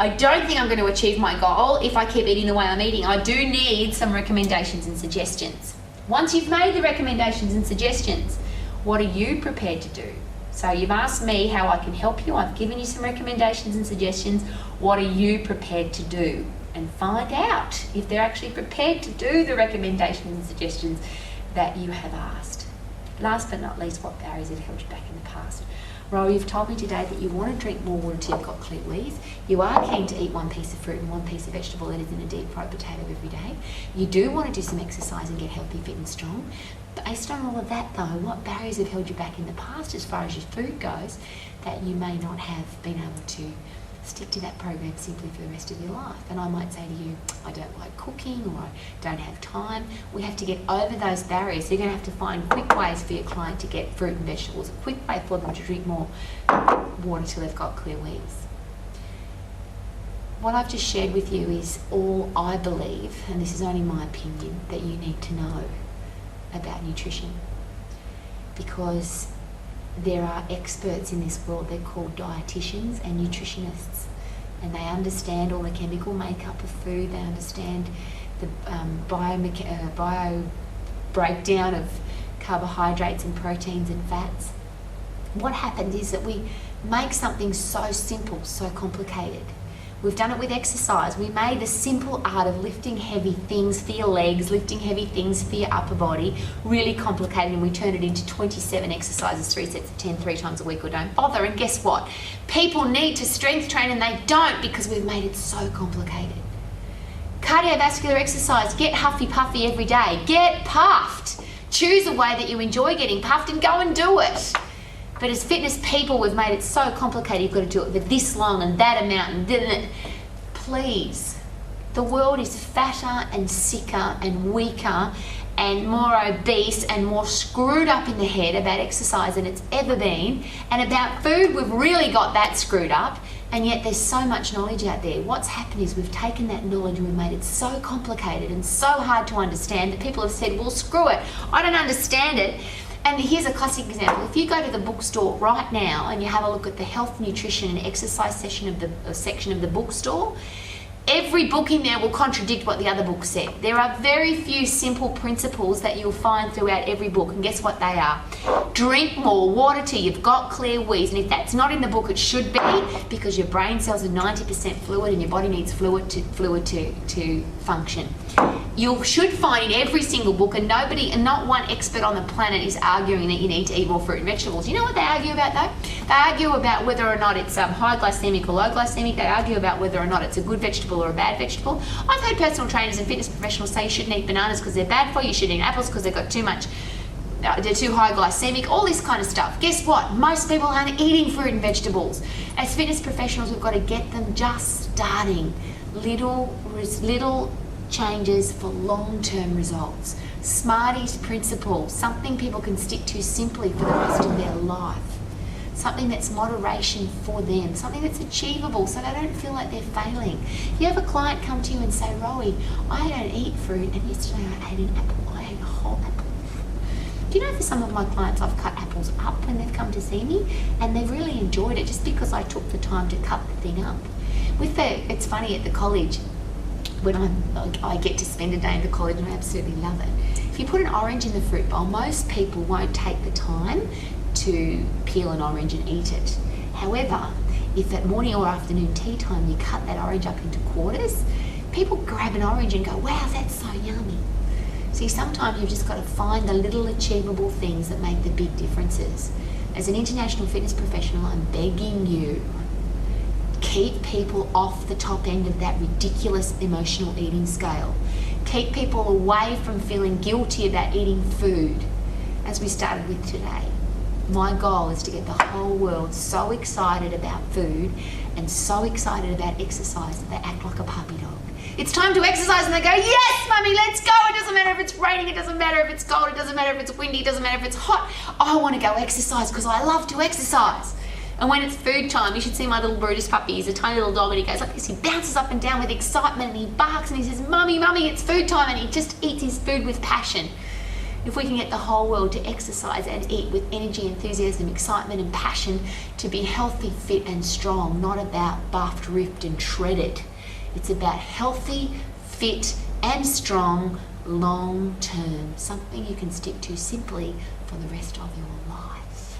I don't think I'm going to achieve my goal if I keep eating the way I'm eating. I do need some recommendations and suggestions. Once you've made the recommendations and suggestions, What are you prepared to do? So you've asked me how I can help you. I've given you some recommendations and suggestions. What are you prepared to do? And find out if they're actually prepared to do the recommendations and suggestions that you have asked. Last but not least, what barriers have held you back in the past? Rowie, you've told me today that you want to drink more water till you've got clear wheeze. You are keen to eat one piece of fruit and one piece of vegetable that is in a deep fried potato every day. You do want to do some exercise and get healthy, fit and strong. Based on all of that though, what barriers have held you back in the past as far as your food goes that you may not have been able to stick to that program simply for the rest of your life? And I might say to you, I don't like cooking, or I don't have time. We have to get over those barriers. So you're going to have to find quick ways for your client to get fruit and vegetables, a quick way for them to drink more water till they've got clear wheeze. What I've just shared with you is all I believe, and this is only my opinion, that you need to know about nutrition, because there are experts in this world. They're called dietitians and nutritionists, and they understand all the chemical makeup of food. They understand the bio breakdown of carbohydrates and proteins and fats. What happens is that we make something so simple so complicated. We've done it with exercise. We made the simple art of lifting heavy things for your legs, lifting heavy things for your upper body, really complicated, and we turned it into 27 exercises, 3 sets of 10, 3 times a week, or don't bother. And guess what? People need to strength train and they don't, because we've made it so complicated. Cardiovascular exercise, get huffy puffy every day. Get puffed. Choose a way that you enjoy getting puffed and go and do it. But as fitness people, we've made it so complicated. You've got to do it for this long and that amount and then. Please, the world is fatter and sicker and weaker and more obese and more screwed up in the head about exercise than it's ever been. And about food, we've really got that screwed up. And yet there's so much knowledge out there. What's happened is we've taken that knowledge and we've made it so complicated and so hard to understand that people have said, well, screw it, I don't understand it. And here's a classic example. If you go to the bookstore right now and you have a look at the health, nutrition and exercise section of the bookstore, every book in there will contradict what the other book said. There are very few simple principles that you'll find throughout every book, and guess what they are? Drink more water till you've got clear wheeze, and if that's not in the book, it should be, because your brain cells are 90% fluid and your body needs fluid to function. You should find in every single book, and not one expert on the planet is arguing that you need to eat more fruit and vegetables. You know what they argue about though? They argue about whether or not it's high glycemic or low glycemic. They argue about whether or not it's a good vegetable or a bad vegetable. I've heard personal trainers and fitness professionals say you shouldn't eat bananas because they're bad for you, you should eat apples because they've got too much, they're too high glycemic, all this kind of stuff. Guess what? Most people aren't eating fruit and vegetables. As fitness professionals, we've got to get them just starting. Little changes for long-term results. Smarties principle, something people can stick to simply for the rest of their life. Something that's moderation for them, something that's achievable so they don't feel like they're failing. You have a client come to you and say, Rowie, I don't eat fruit, and yesterday I ate an apple, I ate a whole apple. Do you know, for some of my clients, I've cut apples up when they've come to see me, and they've really enjoyed it just because I took the time to cut the thing up. It's funny, at the college, when I get to spend a day in the college, and I absolutely love it. If you put an orange in the fruit bowl, most people won't take the time to peel an orange and eat it. However, if at morning or afternoon tea time you cut that orange up into quarters, people grab an orange and go, wow, that's so yummy. See, sometimes you've just got to find the little achievable things that make the big differences. As an international fitness professional, I'm begging you, keep people off the top end of that ridiculous emotional eating scale. Keep people away from feeling guilty about eating food, as we started with today. My goal is to get the whole world so excited about food and so excited about exercise that they act like a puppy dog. It's time to exercise and they go, yes, mummy, let's go. It doesn't matter if it's raining, it doesn't matter if it's cold, it doesn't matter if it's windy, it doesn't matter if it's hot. I want to go exercise because I love to exercise. And when it's food time, you should see my little Brutus puppy. He's a tiny little dog and he goes like this. He bounces up and down with excitement and he barks and he says, mummy, mummy, it's food time, and he just eats his food with passion. If we can get the whole world to exercise and eat with energy, enthusiasm, excitement and passion to be healthy, fit and strong, not about buffed, ripped and shredded. It's about healthy, fit and strong long term, something you can stick to simply for the rest of your life.